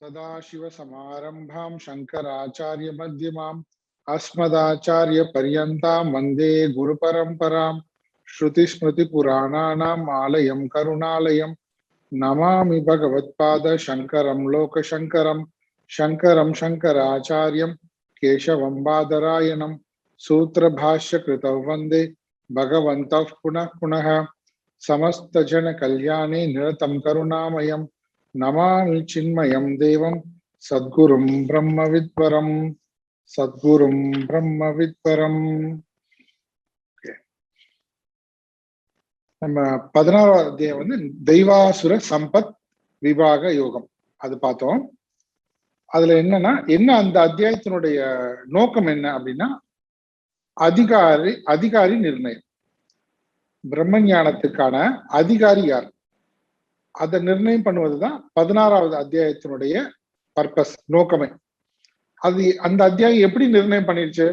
सदाशिवसमारम्भां शङ्कराचार्यमध्यमाम् अस्मदाचार्यपर्यन्तां वन्दे गुरुपरम्परां श्रुतिस्मृतिपुराणानाम् आलयं करुणालयं नमामि भगवत्पादशङ्करं लोकशङ्करं शङ्करं शङ्कराचार्यं केशवं बादरायणं सूत्रभाष्यकृतौ वन्दे भगवन्तः पुनः पुनः समस्तजनकल्याणे निरतं करुणामयं नमामि चिन्मयं देवं सद्गुरुं ब्रह्मविद्वरं सद्गुरुं ब्रह्मविद्वरम्. நம்ம 16வது அத்தியாயம் வந்து தெய்வாசுர சம்பத் விபாக யோகம் அது பார்த்தோம். அதுல என்ன அந்த அத்தியாயத்தினுடைய நோக்கம் என்ன அப்படின்னா, அதிகாரி நிர்ணயம். பிரம்ம ஞானத்துக்கான அதிகாரி யார், அதை நிர்ணயம் பண்ணுவதுதான் 16வது அத்தியாயத்தினுடைய பர்பஸ், நோக்கமே. அது அந்த அத்தியாயம் எப்படி நிர்ணயம் பண்ணிருச்சு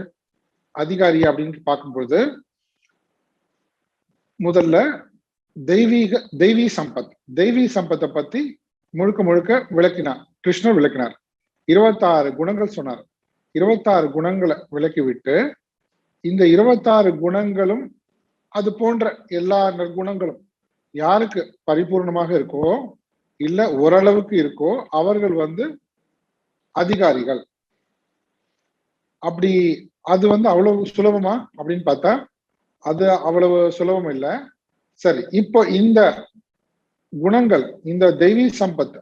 அதிகாரி அப்படின்னு பார்க்கும்போது, முதல்ல தெய்வீ சம்பத், தெய்வீ சம்பத்தை பத்தி முழுக்க முழுக்க விளக்கினார், கிருஷ்ணர் விளக்கினார். 26 குணங்கள் சொன்னார். 26 குணங்களை விளக்கிவிட்டு, இந்த 26 குணங்களும் அது போன்ற எல்லா நற்குணங்களும் யாருக்கு பரிபூர்ணமாக இருக்கோ இல்ல ஓரளவுக்கு இருக்கோ அவர்கள் வந்து அதிகாரிகள். அப்படி அது வந்து அவ்வளவு சுலபமா அப்படின்னு பார்த்தா அது அவ்வளவு சுலபம் இல்லை. சரி, இப்போ இந்த குணங்கள், இந்த தெய்வீ சம்பத்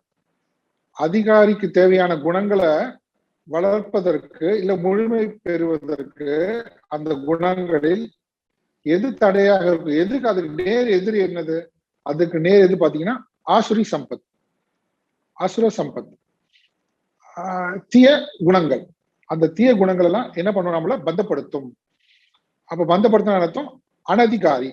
அதிகாரிக்கு தேவையான குணங்களை வளர்ப்பதற்கு இல்ல முழுமை பெறுவதற்கு அந்த குணங்களில் எது தடையாக இருக்கும், எதுக்கு அதுக்கு நேர் எதிரி என்னது, அதுக்கு நேர் எது பாத்தீங்கன்னா ஆசுரி சம்பத், அசுர சம்பத், தீய குணங்கள். அந்த தீய குணங்கள் எல்லாம் என்ன பண்ணுவோம், நம்மள பந்தப்படுத்தும். அப்ப பந்தப்படுத்தின அர்த்தம் அனதிகாரி.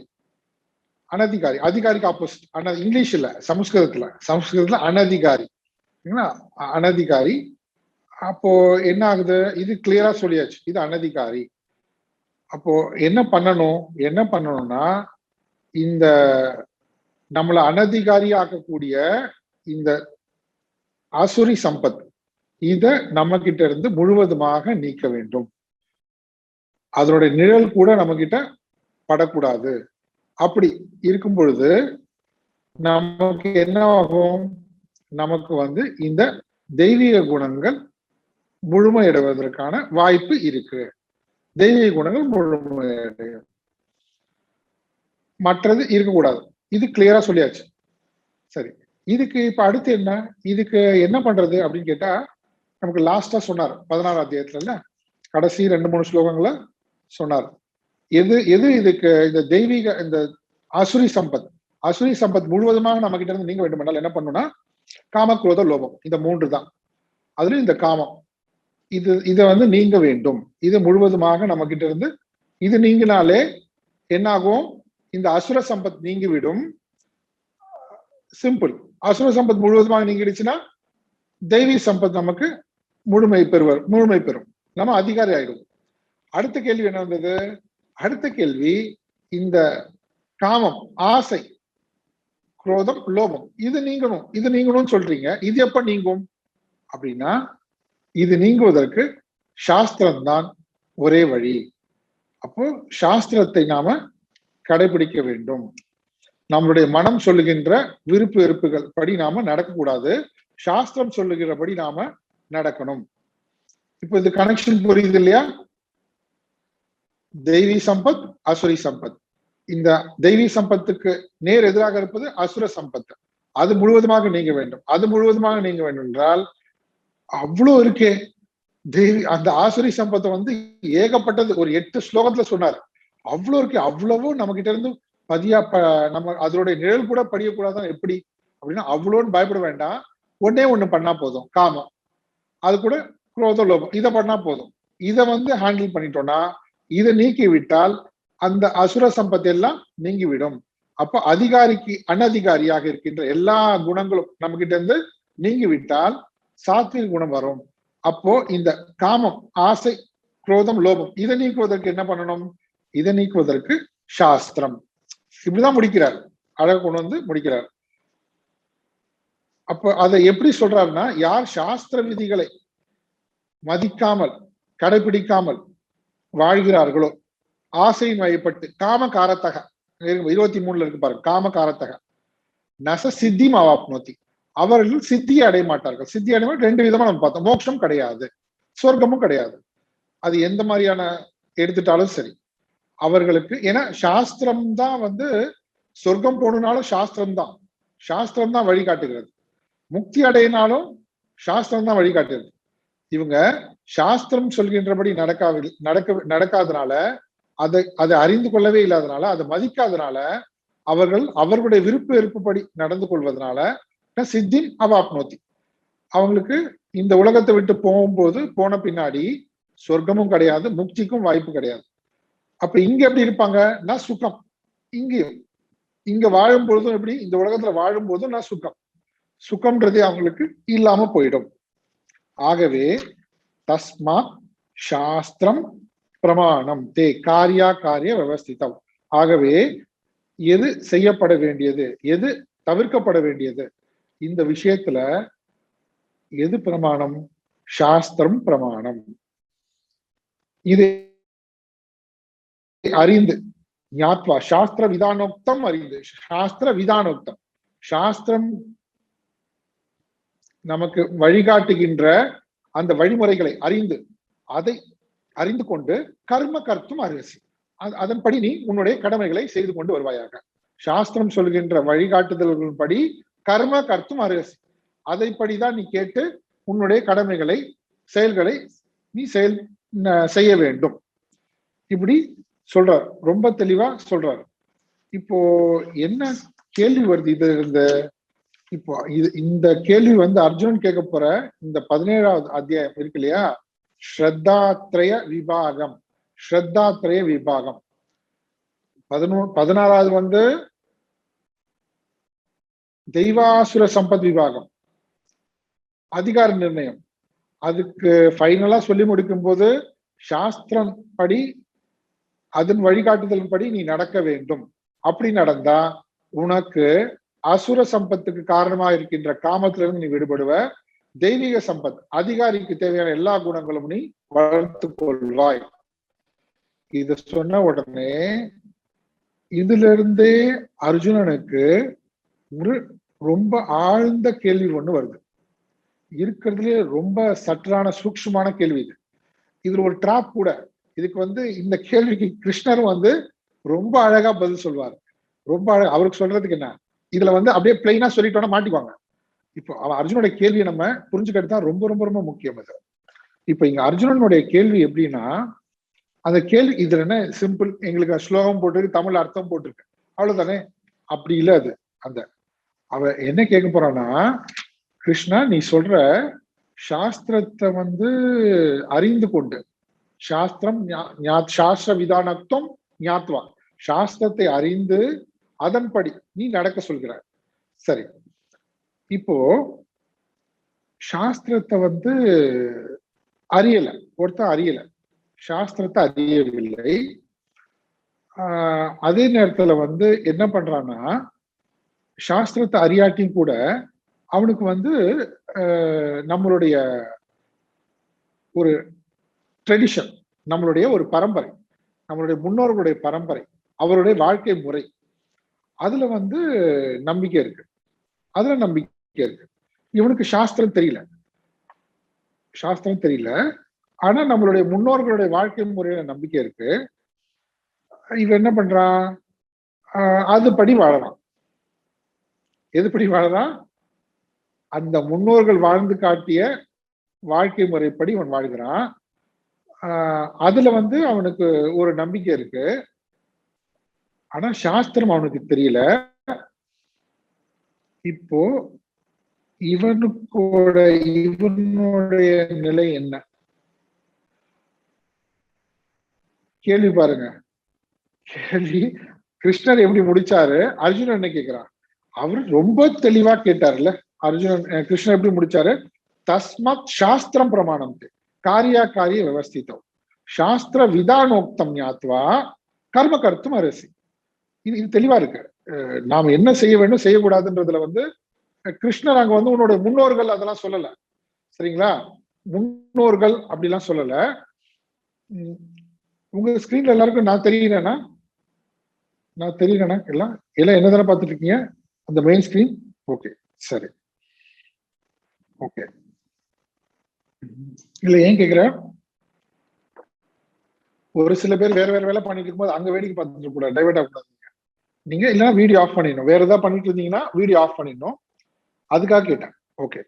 அனதிகாரி, அதிகாரிக்கு ஆப்போசிட். இங்கிலீஷ் இல்ல, சமஸ்கிருதத்துல அனதிகாரி, அனதிகாரி. அப்போ என்ன ஆகுது, இது கிளியரா சொல்லியாச்சு, இது அனதிகாரி. அப்போ என்ன பண்ணணும்னா, இந்த நம்மளை அனதிகாரி ஆக்கக்கூடிய இந்த ஆசுரி சம்பத் இத நம்ம கிட்ட இருந்து முழுவதுமாக நீக்க வேண்டும். அதனுடைய நிழல் கூட நம்ம கிட்ட படக்கூடாது. அப்படி இருக்கும் பொழுது நமக்கு என்ன ஆகும், நமக்கு வந்து இந்த தெய்வீக குணங்கள் முழுமையடைவதற்கான வாய்ப்பு இருக்கு. தெய்வீக குணங்கள் முழுமையடையும், மற்றது இருக்கக்கூடாது. இது கிளியரா சொல்லியாச்சு. சரி, இதுக்கு இப்ப அடுத்து என்ன, இதுக்கு என்ன பண்றது அப்படின்னு கேட்டா, நமக்கு லாஸ்டா சொன்னார் 16ஆம் அத்தியாயத்துல கடைசி 2-3 ஸ்லோகங்களை சொன்னார். எது இதுக்கு இந்த தெய்வீக இந்த அசுரி சம்பத் முழுவதுமாக நம்ம கிட்ட இருந்து நீங்க வேண்டும் என்றால் என்ன பண்ணணும்னா, காம குரோத லோபம், இந்த 3 தான். அதுல இந்த காமம் இதை வந்து நீங்க வேண்டும். இது முழுவதுமாக நம்ம கிட்ட இருந்து இது நீங்கினாலே என்னாகும், இந்த அசுர சம்பத் நீங்கிவிடும். சிம்பிள். அசுர சம்பத் முழுவதுமாக நீங்கிடுச்சுன்னா தெய்வீ சம்பத் நமக்கு முழுமை பெறும், நம்ம அதிகாரி ஆயிடும். அடுத்த கேள்வி என்ன வந்தது, அடுத்த கேள்வி இந்த காமம், ஆசை, குரோதம், லோபம் இது நீங்கணும்னு சொல்றீங்க. இது எப்ப நீங்கும் அப்படின்னா, இது நீங்குவதற்கு சாஸ்திரம் தான் ஒரே வழி. அப்போ சாஸ்திரத்தை நாம கடைபிடிக்க வேண்டும். நம்மளுடைய மனம் சொல்லுகின்ற விருப்பு வெறுப்புகள் படி நாம நடக்கக்கூடாது, சாஸ்திரம் சொல்லுகிறபடி நாம நடக்கணும். இப்போ இது கனெக்ஷன் புரியுது இல்லையா? தெய்வீ சம்பத், அசுரி சம்பத். இந்த தெய்வீ சம்பத்துக்கு நேர் எதிராக இருப்பது அசுர சம்பத். அது முழுவதுமாக நீங்க வேண்டும் என்றால் அவ்வளோ இருக்கே. அந்த ஆசுரி சம்பத்தை வந்து ஏகப்பட்டது, ஒரு 8 ஸ்லோகத்துல சொன்னார். அவ்வளோ இருக்கு. அவ்வளவும் நம்ம கிட்ட இருந்து நம்ம அதோடைய நிழல் கூட படியக்கூடாதான். எப்படி அப்படின்னா, அவ்வளோன்னு பயப்பட வேண்டாம். ஒண்ணு பண்ணா போதும், காமம், அது கூட குரோத லோபம், இதை பண்ணா போதும். இதை வந்து ஹேண்டில் பண்ணிட்டோம்னா, இதை நீக்கி விட்டால் அந்த அசுர சம்பத்து எல்லாம் நீங்கிவிடும். அப்ப அதிகாரிக்கு அனதிகாரியாக இருக்கின்ற எல்லா குணங்களும் நம்ம கிட்ட இருந்து நீங்கிவிட்டால் சாத்விக குணம் வரும். அப்போ இந்த காமம், ஆசை, குரோதம், லோபம் இதை நீக்குவதற்கு என்ன பண்ணணும், இதை நீக்குவதற்கு சாஸ்திரம். இப்படிதான் முடிக்கிறார், அழகு கொண்டு வந்து முடிக்கிறார். அப்ப அதை எப்படி சொல்றாருன்னா, யார் சாஸ்திர விதிகளை மதிக்காமல் கடைபிடிக்காமல் வாழ்கிறார்களோ, ஆசை வயப்பட்டு காம காரத்தக 23 இருக்கு பாருங்க, காம காரத்தக நச சித்தி மாவாப்னோத்தி, அவர்கள் சித்தியை அடைய மாட்டார்கள். சித்தி அடைய 2 விதமா நம்ம பார்த்தோம். மோட்சம் கிடையாது, சொர்க்கமும் கிடையாது. அது எந்த மாதிரியான எடுத்துட்டாலும் சரி அவர்களுக்கு. ஏன்னா சாஸ்திரம் தான் வந்து சொர்க்கம் போனாலும் சாஸ்திரம் தான் வழிகாட்டுகிறது. முக்தி அடையினாலும் சாஸ்திரம் தான் வழிகாட்டுகிறது. இவங்க சாஸ்திரம் சொல்கின்றபடி நடக்காதனால, அதை அறிந்து கொள்ளவே இல்லாதனால, அதை மதிக்காதனால, அவர்கள் அவர்களுடைய விருப்ப வெறுப்புப்படி நடந்து கொள்வதனால சித்தி அவாப்னோத்தி, அவங்களுக்கு இந்த உலகத்தை விட்டு போன பின்னாடி சொர்க்கமும் கிடையாது, முக்திக்கும் வாய்ப்பு கிடையாது. அப்ப இங்க எப்படி இருப்பாங்கன்னா சுகம். இங்க வாழும் பொழுதும் எப்படி, இந்த உலகத்துல வாழும் போதும் நான் சுகம்ன்றதே அவங்களுக்கு இல்லாம போயிடும். ஆகவே தஸ்மாத் சாஸ்திரம் பிரமாணம் தே காரிய விவஸ்திதம். ஆகவே எது செய்யப்பட வேண்டியது, எது தவிர்க்கப்பட வேண்டியது, இந்த விஷயத்துல எது பிரமாணம்? சாஸ்திரம் பிரமாணம். இது அறிந்து ஞாத்வா சாஸ்திர விதானோக்தம், அறிந்து சாஸ்திர விதானோக்தம், சாஸ்திரம் நமக்கு வழிகாட்டுகின்ற அந்த வழிமுறைகளை அதை அறிந்து கொண்டு கர்ம கர்த்தும் அருகசி, அதன்படி நீ உன்னுடைய கடமைகளை செய்து கொண்டு வருவாயாக. சாஸ்திரம் சொல்கின்ற வழிகாட்டுதல்களின்படி கர்ம கர்த்தும் அருகசி, அதைப்படிதான் நீ கேட்டு உன்னுடைய கடமைகளை செயல்களை நீ செய்ய வேண்டும். இப்படி சொல்றார், ரொம்ப தெளிவா சொல்றாரு. இப்போ என்ன கேள்வி வருது? இப்போ இந்த கேள்வி வந்து அர்ஜுனன் கேட்க போற இந்த 17வது அத்தியாயம் இருக்கு இல்லையா, ஸ்ரத்தாத்ரய விபாகம். 16வது வந்து தெய்வாசுர சம்பத் விபாகம், அதிகார நிர்ணயம். அதுக்கு ஃபைனலா சொல்லி முடிக்கும் போது சாஸ்திரம் படி, அதன் வழிகாட்டுதல் படி நீ நடக்க வேண்டும். அப்படி நடந்தா உனக்கு அசுர சம்பத்துக்கு காரணமா இருக்கின்ற காமத்திலிருந்து நீ விடுபடுவ. தெய்வீக சம்பத், அதிகாரிக்கு தேவையான எல்லா குணங்களும் நீ வளர்த்து கொள்வாய். இத சொன்ன உடனே இதுல இருந்தே அர்ஜுனனுக்கு ஒரு ரொம்ப ஆழ்ந்த கேள்வி ஒண்ணு வருது. இருக்கிறதுலே ரொம்ப சற்றான சூக்ஷ்மமான கேள்வி இது. இதுல ஒரு டிராப் கூட. இதுக்கு வந்து இந்த கேள்விக்கு கிருஷ்ணரும் வந்து ரொம்ப அழகா பதில் சொல்வார். ரொம்ப அவருக்கு சொல்றதுக்கு என்ன, இதுல வந்து அப்படியே பிளைனா சொல்லிட்டோம்னா மாட்டிக்குவாங்க. இப்போ அர்ஜுனுடைய கேள்வியை நம்ம புரிஞ்சுக்கிறது தான் ரொம்ப ரொம்ப ரொம்ப முக்கியம். இது இப்ப இங்க அர்ஜுனனுடைய கேள்வி எப்படின்னா, அந்த கேள்வி இதுல என்ன சிம்பிள், எங்களுக்கு ஸ்லோகம் போட்டிருக்கு, தமிழ் அர்த்தம் போட்டிருக்கு, அவ்வளவுதானே. அப்படி இல்ல. அது அவ என்ன கேட்க போறான்னா, கிருஷ்ணா நீ சொல்ற சாஸ்திரத்தை வந்து அறிந்து கொண்டு, சாஸ்திரம் சாஸ்திர விதானத்துவம் ஞாத்வா, சாஸ்திரத்தை அறிந்து அதன்படி நீ நடக்க சொல்கிற. சரி, இப்போ சாஸ்திரத்தை வந்து ஒருத்தன் அறியல, சாஸ்திரத்தை அறியவில்லை. அதே நேரத்துல வந்து என்ன பண்றான்னா, சாஸ்திரத்தை அறியாட்டியும் கூட அவனுக்கு வந்து நம்மளுடைய ஒரு ட்ரெடிஷன், நம்மளுடைய ஒரு பரம்பரை, நம்மளுடைய முன்னோர்களுடைய பரம்பரை, அவருடைய வாழ்க்கை முறை, அதுல வந்து நம்பிக்கை இருக்கு. இவனுக்கு சாஸ்திரம் தெரியல, ஆனா நம்மளுடைய முன்னோர்களுடைய வாழ்க்கை முறையில நம்பிக்கை இருக்கு. இவன் என்ன பண்றான், அதுபடி வாழறான். எதுபடி வாழறான்? அந்த முன்னோர்கள் வாழ்ந்து காட்டிய வாழ்க்கை முறைப்படி அவன் வாழ்கிறான். அதுல வந்து அவனுக்கு ஒரு நம்பிக்கை இருக்கு. ஆனா சாஸ்திரம் அவனுக்கு தெரியல. இப்போ இவனுடைய நிலை என்ன? கேள்வி பாருங்க. கேள்வி கிருஷ்ணர் எப்படி முடிச்சாரு, அர்ஜுனன் என்ன கேட்கிறான். அவரு ரொம்ப தெளிவா கேட்டார்ல அர்ஜுனன். கிருஷ்ணர் எப்படி முடிச்சாரு? தஸ்மத் சாஸ்திரம் பிரமாணம் காரிய விவஸ்திதம் சாஸ்திர விதானோக்தம் ஞாத்வா கர்ம கர்த்தும் அரசி. இது தெளிவா இருக்கு. நாம் என்ன செய்ய வேண்டும் செய்யக்கூடாதுன்றதுல வந்து கிருஷ்ணர் அங்க வந்து உன்னோட முன்னோர்கள் அதெல்லாம் சொல்லல, சரிங்களா? முன்னோர்கள் அப்படிலாம் சொல்லல. உங்க ஸ்கிரீன்ல எல்லாருக்கும் நான் தெரியறேனா? எல்லாம் எல்லாம் என்னதானே பார்த்துட்டு இருக்கீங்க அந்த மெயின் ஸ்கிரீன்? ஓகே, சரி, ஓகே. இல்ல ஏன் கேக்குறேன், ஒரு சில பேர் வேற வேற வேலை பண்ணிட்டு இருக்கும்போது அங்க வேடிக்கை பார்த்துட்டு கூட டைவர்ட் ஆகக்கூடாது. நீங்க இல்லைன்னா வீடியோ ஆஃப் பண்ணிடணும். வேற ஏதாவது பண்ணிட்டு இருந்தீங்கன்னா வீடியோ ஆஃப் பண்ணிடணும். அதுக்காக கேட்டேன். ஓகே,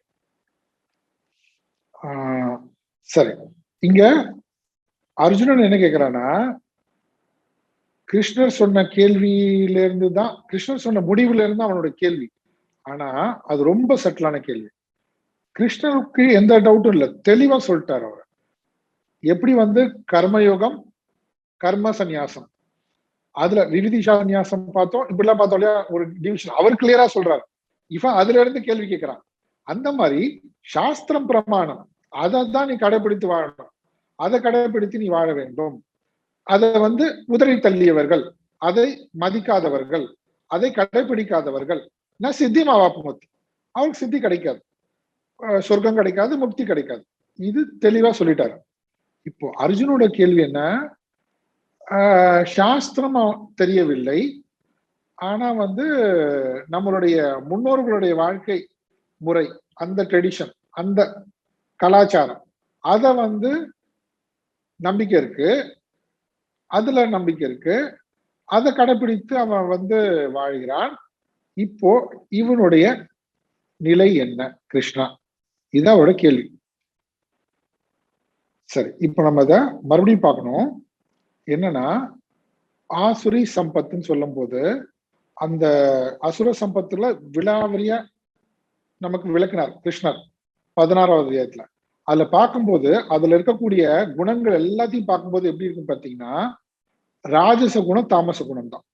சரி. இங்க அர்ஜுனன் என்ன கேக்குறான்னா, கிருஷ்ணர் சொன்ன கேள்வியில இருந்து தான், கிருஷ்ணர் சொன்ன முடிவுல இருந்து அவனோட கேள்வி. ஆனா அது ரொம்ப சட்டிலான கேள்வி. கிருஷ்ணருக்கு எந்த டவுட்டும் இல்ல, தெளிவா சொல்லிட்டார் அவர். எப்படி வந்து கர்மயோகம், கர்ம சந்நியாசம், அதுல விவிதிஷா சந்நியாசம் பார்த்தோம், இப்படிலாம் பார்த்தோம் இல்லையா, ஒரு டிவிஷன் அவர் கிளியரா சொல்றாரு. இவன் அதுல இருந்து கேள்வி கேட்கிறான். அந்த மாதிரி சாஸ்திரம் பிரமாணம், அதை தான் நீ கடைபிடித்து வாழணும், அதை கடைபிடித்து நீ வாழ வேண்டும். அதை வந்து உதறி தள்ளியவர்கள், அதை மதிக்காதவர்கள், அதை கடைபிடிக்காதவர்கள் நான் சித்தி மாவாப்புமத்தி, அவருக்கு சித்தி கிடைக்காது, சொர்க்கம் கிடைக்காது, முக்தி கிடைக்காது. இது தெளிவா சொல்லிட்டாரு. இப்போ அர்ஜுனோட கேள்வி என்ன, சாஸ்திரம் தெரியவில்லை, ஆனா வந்து நம்மளுடைய முன்னோர்களுடைய வாழ்க்கை முறை, அந்த ட்ரெடிஷன், அந்த கலாச்சாரம், அத வந்து நம்பிக்கை இருக்கு, அதுல நம்பிக்கை இருக்கு, அதை கடைபிடித்து அவன் வந்து வாழ்கிறான். இப்போ இவனுடைய நிலை என்ன கிருஷ்ணா, இதுதான் அவரோட கேள்வி. சரி, இப்ப நம்ம இதை மறுபடியும் பார்க்கணும். என்னன்னா, ஆசுரி சம்பத்துன்னு சொல்லும் போது அந்த அசுர சம்பத்துல விலாவரியா நமக்கு விளக்கினார் கிருஷ்ணர் 16வது அத்தியாயத்துல. அதுல பார்க்கும்போது அதுல இருக்கக்கூடிய குணங்கள் எல்லாத்தையும் பார்க்கும்போது எப்படி இருக்கும் பாத்தீங்கன்னா, ராஜச குணம் தாமச குணம் தான்.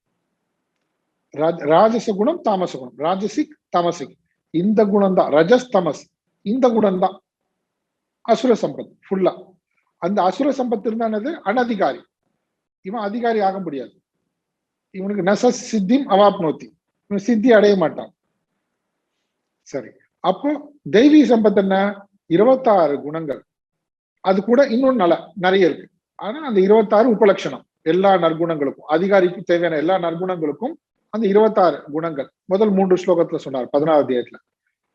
ராஜச குணம் தாமச குணம், ராஜசிக் தாமசிக், இந்த குணம் தான் ரஜஸ் தமஸ், இந்த குணம் தான் அசுர சம்பத் ஃபுல்லா. அந்த அசுர சம்பத்து இருந்தானது அனதிகாரி, இவன் அதிகாரி ஆக முடியாது, இவனுக்கு நச சித்திம் அவாப்னோத்தி, இவன் சித்தி அடைய மாட்டான். சரி, அப்போ தெய்வீக சம்பத்து என்ன, 26 குணங்கள், அது கூட இன்னொன்னு நிறைய இருக்கு. ஆனா அந்த 26 உபலட்சணம், எல்லா நற்குணங்களுக்கும், அதிகாரிக்கு தேவையான எல்லா நற்குணங்களுக்கும் அந்த 26 குணங்கள் முதல் 3 ஸ்லோகத்துல சொன்னார் 16வது அத்தியாயத்துல.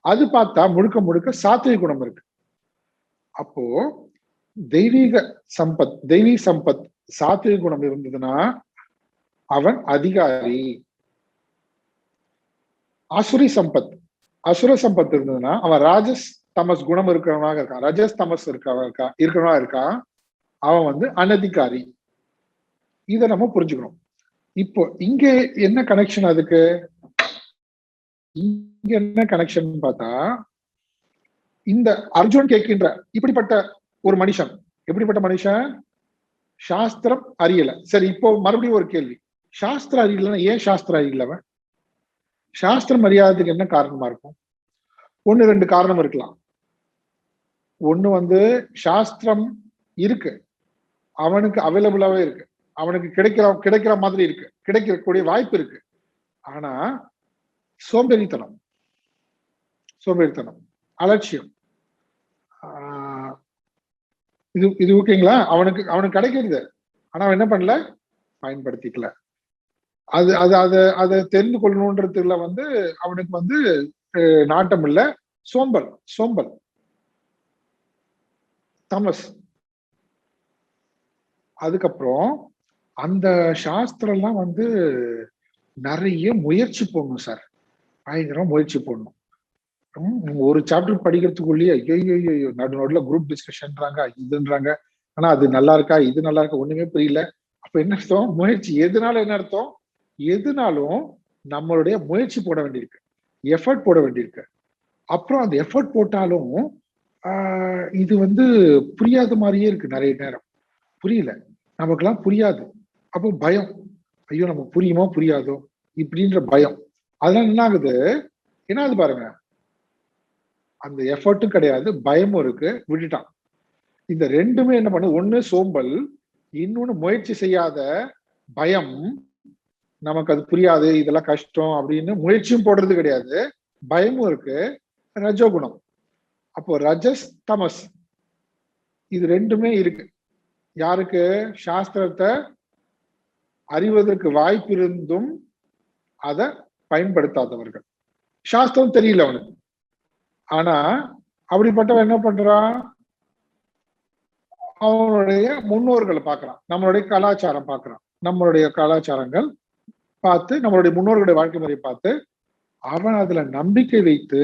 அது பார்த்தா முழுக்க முழுக்க சாத்விக குணம் இருக்கு. அப்போ தெய்வீக சம்பத் சாத்விக குணம் இருந்ததுன்னா அவன் அதிகாரி. அசுரி சம்பத், அசுர சம்பத் இருந்ததுன்னா அவன் ராஜஸ் தமஸ் குணம் இருக்கிறவனாக இருக்கான், ரஜஸ் தமஸ் இருக்கிறவனா இருக்கான், அவன் வந்து அனதிகாரி. இதை நம்ம புரிஞ்சுக்கணும். இப்போ இங்க என்ன கனெக்ஷன், அதுக்கு இங்க என்ன கனெக்ஷன் பார்த்தா, இந்த அர்ஜுன் கேட்கின்ற இப்படிப்பட்ட ஒரு மனுஷன், எப்படிப்பட்ட மனுஷன், சாஸ்திரம் அறியல. சரி, இப்போ மறுபடியும் ஒரு கேள்வி, சாஸ்திரம் அறியலன்னா ஏன் சாஸ்திரம் அறியலவன்? சாஸ்திரம் அறியாததுக்கு என்ன காரணமா இருக்கும்? 1-2 காரணம் இருக்கலாம். ஒண்ணு வந்து சாஸ்திரம் இருக்கு, அவனுக்கு அவைலபிளாவே இருக்கு, அவனுக்கு கிடைக்கிற மாதிரி இருக்கு, கிடைக்கக்கூடிய வாய்ப்பு இருக்கு. ஆனா சோம்பேறித்தனம், அலட்சியம், இது ஓகேங்களா, அவனுக்கு கிடைக்கிறது, ஆனா அவன் என்ன பண்ணல, பயன்படுத்திக்கல. அதை தெரிந்து கொள்ளணுன்றதுல வந்து அவனுக்கு வந்து நாட்டம் இல்ல, சோம்பல் தமஸ். அதுக்கப்புறம் அந்த சாஸ்திரம் எல்லாம் வந்து நிறைய முயற்சி போடணும் சார், பயங்கரம் முயற்சி போடணும். ஒரு சாப்டர் படிக்கிறதுக்குள்ளேயே ஐயோ நடுநடுல குரூப் டிஸ்கஷன்றாங்க, இதுன்றாங்க, ஆனா அது நல்லா இருக்கா, இது நல்லா இருக்கா, ஒண்ணுமே புரியல. அப்ப என்ன அர்த்தம், முயற்சி. எதுனால என்ன அர்த்தம், எதுனாலும் நம்மளுடைய முயற்சி போட வேண்டியிருக்கு, எஃபர்ட் போட வேண்டியிருக்கு. அப்புறம் அந்த எஃபர்ட் போட்டாலும் இது வந்து புரியாத மாதிரியே இருக்கு, நிறைய நேரம் புரியல, நமக்கெல்லாம் புரியாது. அப்போ பயம், ஐயோ நமக்கு புரியுமோ புரியாதோ இப்படின்ற பயம். அதெல்லாம் என்ன ஆகுது, என்ன ஆகுது பாருங்க, அந்த எஃபர்ட்டும் கிடையாது, பயமும் இருக்கு, விட்டுட்டான். இந்த ரெண்டுமே என்ன பண்ணு, ஒண்ணு சோம்பல், இன்னொன்னு முயற்சி செய்யாத பயம், நமக்கு அது புரியாது, இதெல்லாம் கஷ்டம் அப்படின்னு முயற்சியும் போடுறது கிடையாது, பயமும் இருக்கு, ரஜோகுணம். அப்போ ரஜஸ் தமஸ் இது ரெண்டுமே இருக்கு. யாருக்கு? சாஸ்திரத்தை அறிவதற்கு வாய்ப்பு இருந்தும் அதை பயன்படுத்தாதவர்கள். சாஸ்திரம் தெரியல அவனுக்கு. ஆனா அப்படிப்பட்டவன் என்ன பண்றான்? அவனுடைய முன்னோர்களை பார்க்கறான், நம்மளுடைய கலாச்சாரம் பார்க்கறான், நம்மளுடைய கலாச்சாரங்கள் பார்த்து, நம்மளுடைய முன்னோர்களுடைய வாழ்க்கை முறையை பார்த்து அவன் அதுல நம்பிக்கை வைத்து,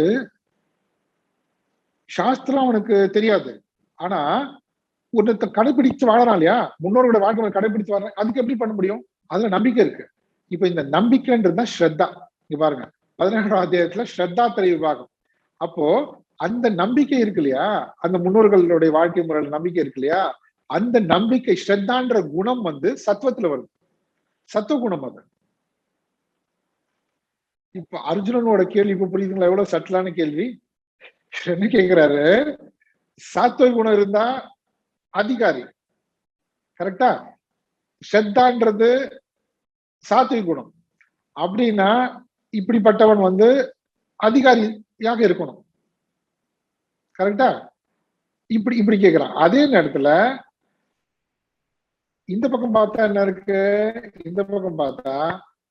சாஸ்திரம் அவனுக்கு தெரியாது, ஆனா ஒருத்த கடைபிடிச்சு வாழறான் இல்லையா, முன்னோர்களுடைய வாழ்க்கை முறை கடைபிடிச்சு வாழ, அதுக்கு எப்படி பண்ண முடியும்? அதுல நம்பிக்கை இருக்கு. இப்ப இந்த நம்பிக்கைன்றதுதான் ஸ்ரத்தா. இங்க பாருங்க 17ஆம் அத்தியாயத்துல ஸ்ரத்தாத்திரை விபாகம். அப்போ அந்த நம்பிக்கை இருக்கு இல்லையா, அந்த முன்னோர்களுடைய வாழ்க்கை முறையில நம்பிக்கை இருக்கு இல்லையா, அந்த நம்பிக்கை ஸ்ரத்தான்ற குணம் வந்து சத்துவத்துல வருது, சத்துவ குணம் அது. இப்ப அர்ஜுனனோட கேள்வி இப்ப புரியுதுங்களா? எவ்வளவு சட்டலான கேள்வி. என்ன கேக்குறாரு? சாத்துவ குணம் இருந்தா அதிகாரி, கரெக்டா? ஸ்ரத்தான்றது சாத்விக குணம். அப்படின்னா இப்படிப்பட்டவன் வந்து அதிகாரியாக இருக்கணும், கரெக்டா? இப்படி இப்படி கேக்குறான். அதே நேரத்துல இந்த பக்கம் பார்த்தா என்ன இருக்கு? இந்த பக்கம் பார்த்தா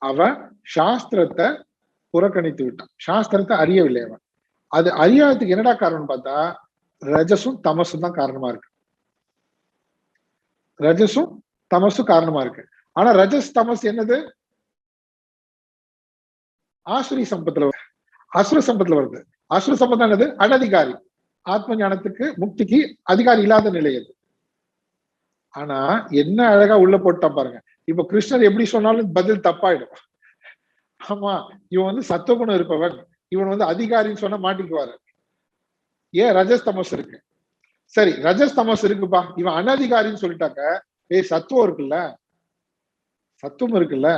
அவன் சாஸ்திரத்தை புறக்கணித்து விட்டான், சாஸ்திரத்தை அறியவில்லை அவன். அது அறியாததுக்கு என்னடா காரணம் பார்த்தா ரஜசும் தமசும் தான் காரணமா இருக்கு. ரஜசும் தமசும் காரணமா இருக்கு. ஆனா ரஜஸ் தமஸ் என்னது? ஆசுரி சம்பத்துல, அசுர சம்பத்துல வருது. அசுர சம்பந்தம் என்னது? அனதிகாரி, ஆத்ம ஞானத்துக்கு முக்திக்கு அதிகாரி இல்லாத நிலை அது. ஆனா என்ன அழகா உள்ள போட்டான் பாருங்க. இப்ப கிருஷ்ணர் எப்படி சொன்னாலும் பதில் தப்பாயிடும். ஆமா, இவன் வந்து சத்துவகுணம் இருப்பவன், இவன் வந்து அதிகாரின்னு சொன்னா மாட்டிக்குவாரு. ஏன்? ரஜஸ் தமஸ் இருக்கு. சரி, ரஜஸ் தமஸ் இருக்குப்பா, இவன் அனதிகாரின்னு சொல்லிட்டாக்க, சத்துவம் இருக்குல்ல, சத்துவம் இருக்குல்ல,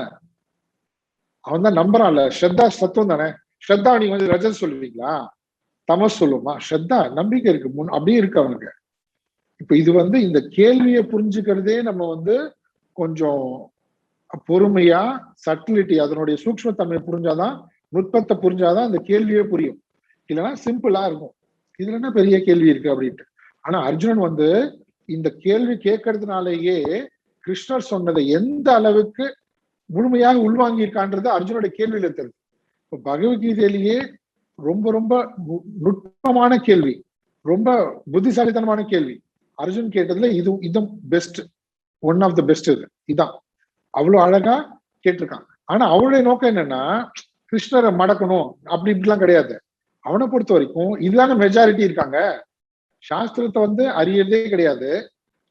அவன் தான் நம்புறான்ல. ஸ்ரத்தா சத்துவம் தானே. ஸ்ரத்தா நீங்க வந்து ரஜஸ் சொல்லுவீங்களா? தமஸ் சொல்லுமா? ஸ்ரத்தா நம்பிக்கை இருக்கு, முன் அப்படியே இருக்கு அவனுக்கு. இப்ப இது வந்து இந்த கேள்வியை புரிஞ்சுக்கிறதே நம்ம வந்து கொஞ்சம் பொறுமையா, சட்டிலிட்டி, அதனுடைய சூக்ஷ்மத்தன்மையை புரிஞ்சாதான், நுட்பத்தை புரிஞ்சாதான் அந்த கேள்வியே புரியும். இல்லைன்னா சிம்பிளா இருக்கும், இதுல என்ன பெரிய கேள்வி இருக்கு அப்படின்ட்டு. ஆனா அர்ஜுனன் வந்து இந்த கேள்வி கேட்கறதுனாலேயே கிருஷ்ணர் சொன்னதை எந்த அளவுக்கு முழுமையாக உள்வாங்கி இருக்கான்றது அர்ஜுனுடைய கேள்வியில தெரியுது. இப்ப பகவத்கீதையிலேயே ரொம்ப ரொம்ப நுட்பமான கேள்வி, ரொம்ப புத்திசாலித்தனமான கேள்வி அர்ஜுன் கேட்டதுல இது இதுவும் best, one of the best. இதான் அவ்வளவு அழகா கேட்டிருக்கான். ஆனா அவளுடைய நோக்கம் என்னன்னா கிருஷ்ணரை மடக்கணும் அப்படி இப்படிலாம் கிடையாது. அவனை பொறுத்த வரைக்கும் இதுதான மெஜாரிட்டி இருக்காங்க, சாஸ்திரத்தை வந்து அறியறதே கிடையாது,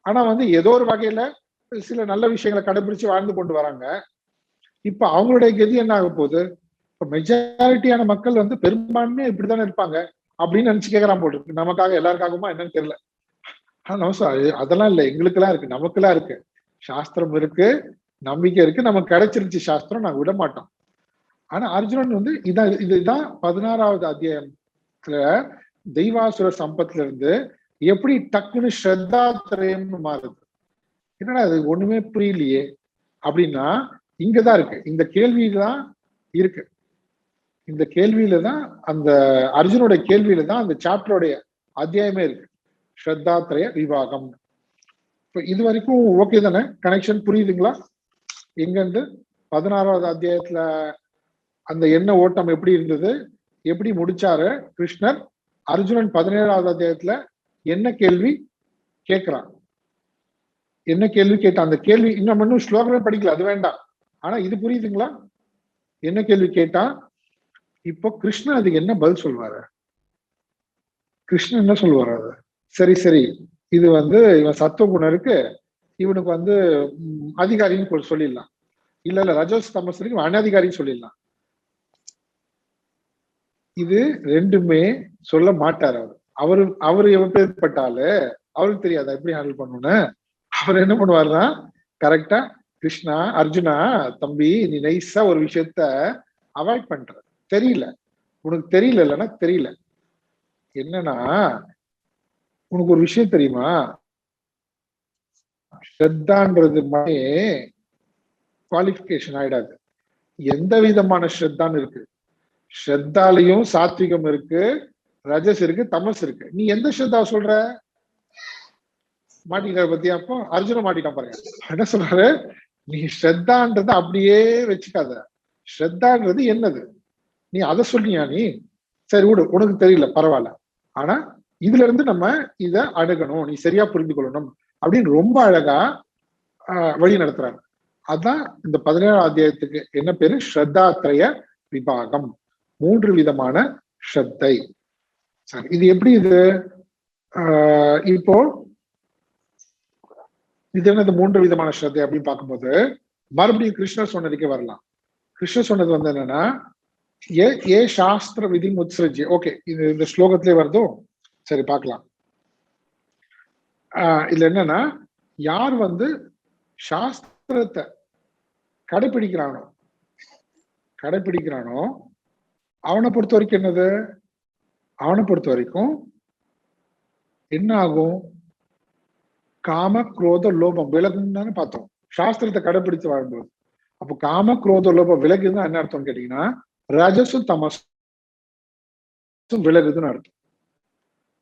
ஆனா வந்து ஏதோ ஒரு வகையில சில நல்ல விஷயங்களை கடைபிடிச்சு வாழ்ந்து கொண்டு வராங்க. இப்ப அவங்களுடைய கதி என்ன ஆக போகுது? இப்ப மெஜாரிட்டியான மக்கள் வந்து பெரும்பான்மையா இப்படித்தானே இருப்பாங்க அப்படின்னு நினைச்சு கேட்கறான் போட்டு. நமக்காக எல்லாருக்காகவுமா என்னன்னு தெரியல. அதெல்லாம் இல்லை, எங்களுக்கு எல்லாம் இருக்கு, நமக்கு எல்லாம் இருக்கு, சாஸ்திரம் இருக்கு, நம்பிக்கை இருக்கு, நமக்கு கிடைச்சிருச்சு சாஸ்திரம், நாங்க விட மாட்டோம். ஆனா அர்ஜுனன் வந்து இதுதான் 16ஆவது அத்தியாயத்துல தெய்வாசுர சம்பத்துல இருந்து எப்படி டக்குன்னு ஸ்ரத்தாத்திரயம்னு மாறுது. என்னடா அது ஒண்ணுமே புரியலையே அப்படின்னா இங்கதான் இருக்கு, இந்த கேள்வியில தான் இருக்கு. இந்த கேள்வியில தான், அந்த அர்ஜுனோட கேள்வியில தான் அந்த சாப்டருடைய அத்தியாயமே இருக்கு, ஸ்ரத்தாத்திரய விவாகம். இப்ப இது வரைக்கும் ஓகே தானே? கனெக்ஷன் புரியுதுங்களா? எங்க இருந்து 16ஆவது அத்தியாயத்துல அந்த எண்ண ஓட்டம் எப்படி இருந்தது, எப்படி முடிச்சாரு கிருஷ்ணர், அர்ஜுனன் 17ஆவது அத்தியாயத்துல என்ன கேள்வி கேட்கிறான், என்ன கேள்வி கேட்டான், அந்த கேள்வி இன்னும் ஸ்லோகமே படிக்கல, அது வேண்டாம். ஆனா இது புரியுதுங்களா? என்ன கேள்வி கேட்டான், இப்போ கிருஷ்ணன் அதுக்கு என்ன பதில் சொல்வாரு? கிருஷ்ணன் என்ன சொல்வாரு? அது சரி சரி, இது வந்து இவன் சத்துவ குணம் இருக்கு, இவனுக்கு வந்து அதிகாரின்னு சொல்லிடலாம், இல்ல ரஜஸ் தமஸ் இருக்கு, அனதிகாரின்னு சொல்லிடலாம். இது ரெண்டுமே சொல்ல மாட்டார் அவர். அவரு எப்பேற்பட்டாலு அவருக்கு தெரியாதா எப்படி ஹேண்டில் பண்ணணும்னு? அவர் என்ன பண்ணுவாருன்னா கரெக்டா, கிருஷ்ணா, அர்ஜுனா தம்பி, நீ நைஸா ஒரு விஷயத்த அவாய்ட் பண்ற, தெரியல உனக்கு, தெரியல இல்லைன்னா தெரியல. என்னன்னா உனக்கு ஒரு விஷயம் தெரியுமா, ஸ்ரத்தான்றது குவாலிஃபிகேஷன் ஆயிடாது, எந்த விதமான ஸ்ரத்தான்னு இருக்கு. ஸ்ரத்தாலையும் சாத்விகம் இருக்கு, ரஜஸ் இருக்கு, தமஸ் இருக்கு. நீ எந்த ஸ்ரத்தா சொல்ற? மாட்டிக்கிற பத்தியா? அப்போ அர்ஜுன மாட்டிட்டான் பாருங்க. என்ன சொல்றாரு, நீ ஸ்ரத்தான்றத அப்படியே வச்சுக்காத. ஸ்ரத்தான்றது என்னது, நீ அதை சொல்லியா? நீ சரி விடு, உனக்கு தெரியல, பரவாயில்ல. ஆனா இதுல இருந்து நம்ம இத அணுகணும், நீ சரியா புரிந்து கொள்ளணும் அப்படின்னு ரொம்ப அழகா வழி நடத்துறாங்க. அதான் இந்த 17ஆம் அத்தியாயத்துக்கு என்ன பேரு? ஸ்ரத்தாத்ரய விபாகம், 3 விதமான ஸ்ரத்தை. சரி, இது எப்படி? இது இப்போ இது என்னது 3 விதமான ஸ்ரத்தை அப்படின்னு பார்க்கும்போது மறுபடியும் கிருஷ்ணர் சொன்னதுக்கே வரலாம். கிருஷ்ணர் சொன்னது வந்து என்னன்னா, ஏ சாஸ்திர விதி முத்ஸ்ரஜி. ஓகே, இது இந்த ஸ்லோகத்திலே வருதோ? சரி, பார்க்கலாம். இதுல என்னன்னா, யார் வந்து சாஸ்திரத்தை கடைபிடிக்கிறானோ அவனை பொறுத்த வரைக்கும் என்னது? அவனை பொறுத்த வரைக்கும் என்ன ஆகும்? காம குரோத லோபம் விலகுன்னு தானே பார்த்தோம் சாஸ்திரத்தை கடைபிடித்து வாழும்போது. அப்போ காம குரோத லோபம் விலகுதுன்னா என்ன அர்த்தம் கேட்டீங்கன்னா, ரஜசும் தமசும் விலகுதுன்னு அர்த்தம்.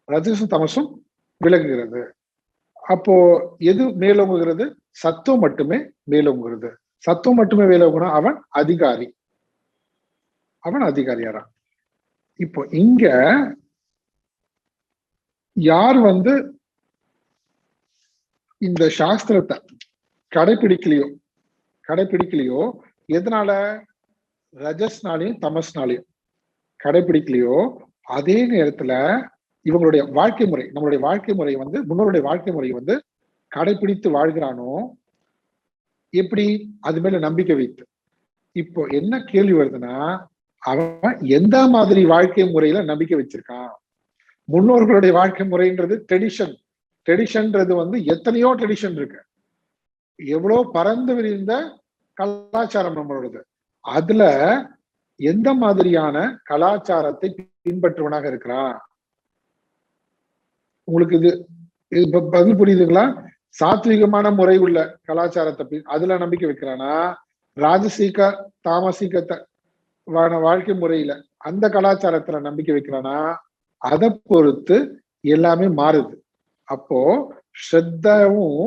ரஜசும் தமசும் விலகுகிறது. அப்போ எது மேலோங்குகிறது? சத்துவம் மட்டுமே மேலோங்குகிறது. சத்துவம் மட்டுமே மேலோங்குனா அவன் அதிகாரியாரா. இப்போ இங்க யார் வந்து இந்த சாஸ்திரத்தை கடைபிடிக்கலையோ எதனால? ரஜஸ்னாலையும் தமஸ்னாலையும் கடைபிடிக்கலையோ, அதே நேரத்துல இவங்களுடைய வாழ்க்கை முறை, நம்மளுடைய வாழ்க்கை முறை வந்து, முன்னோருடைய வாழ்க்கை முறை வந்து கடைபிடித்து வாழ்கிறானோ எப்படி? அது மேல நம்பிக்கை வைத்து. இப்போ என்ன கேள்வி வருதுன்னா, அவன் எந்த மாதிரி வாழ்க்கை முறையில நம்பிக்கை வச்சிருக்கான்? முன்னோர்களுடைய வாழ்க்கை முறைன்றது ட்ரெடிஷன்ன்றது வந்து எத்தனையோ ட்ரெடிஷன் இருக்கு, எவ்வளவு பறந்து விரிந்த கலாச்சாரம் நம்மளோடது. அதுல எந்த மாதிரியான கலாச்சாரத்தை பின்பற்றுவனாக இருக்கிறான்? உங்களுக்கு இது பதில் புரியுதுங்களா? சாத்விகமான முறை உள்ள கலாச்சாரத்தை அதுல நம்பிக்கை வைக்கிறானா, ராஜசீக தாமசீக வாழ்க்கை முறையில அந்த கலாச்சாரத்துல நம்பிக்கை வைக்கிறானா? அதை பொறுத்து எல்லாமே மாறுது. அப்போ ஸ்ரத்தாவும்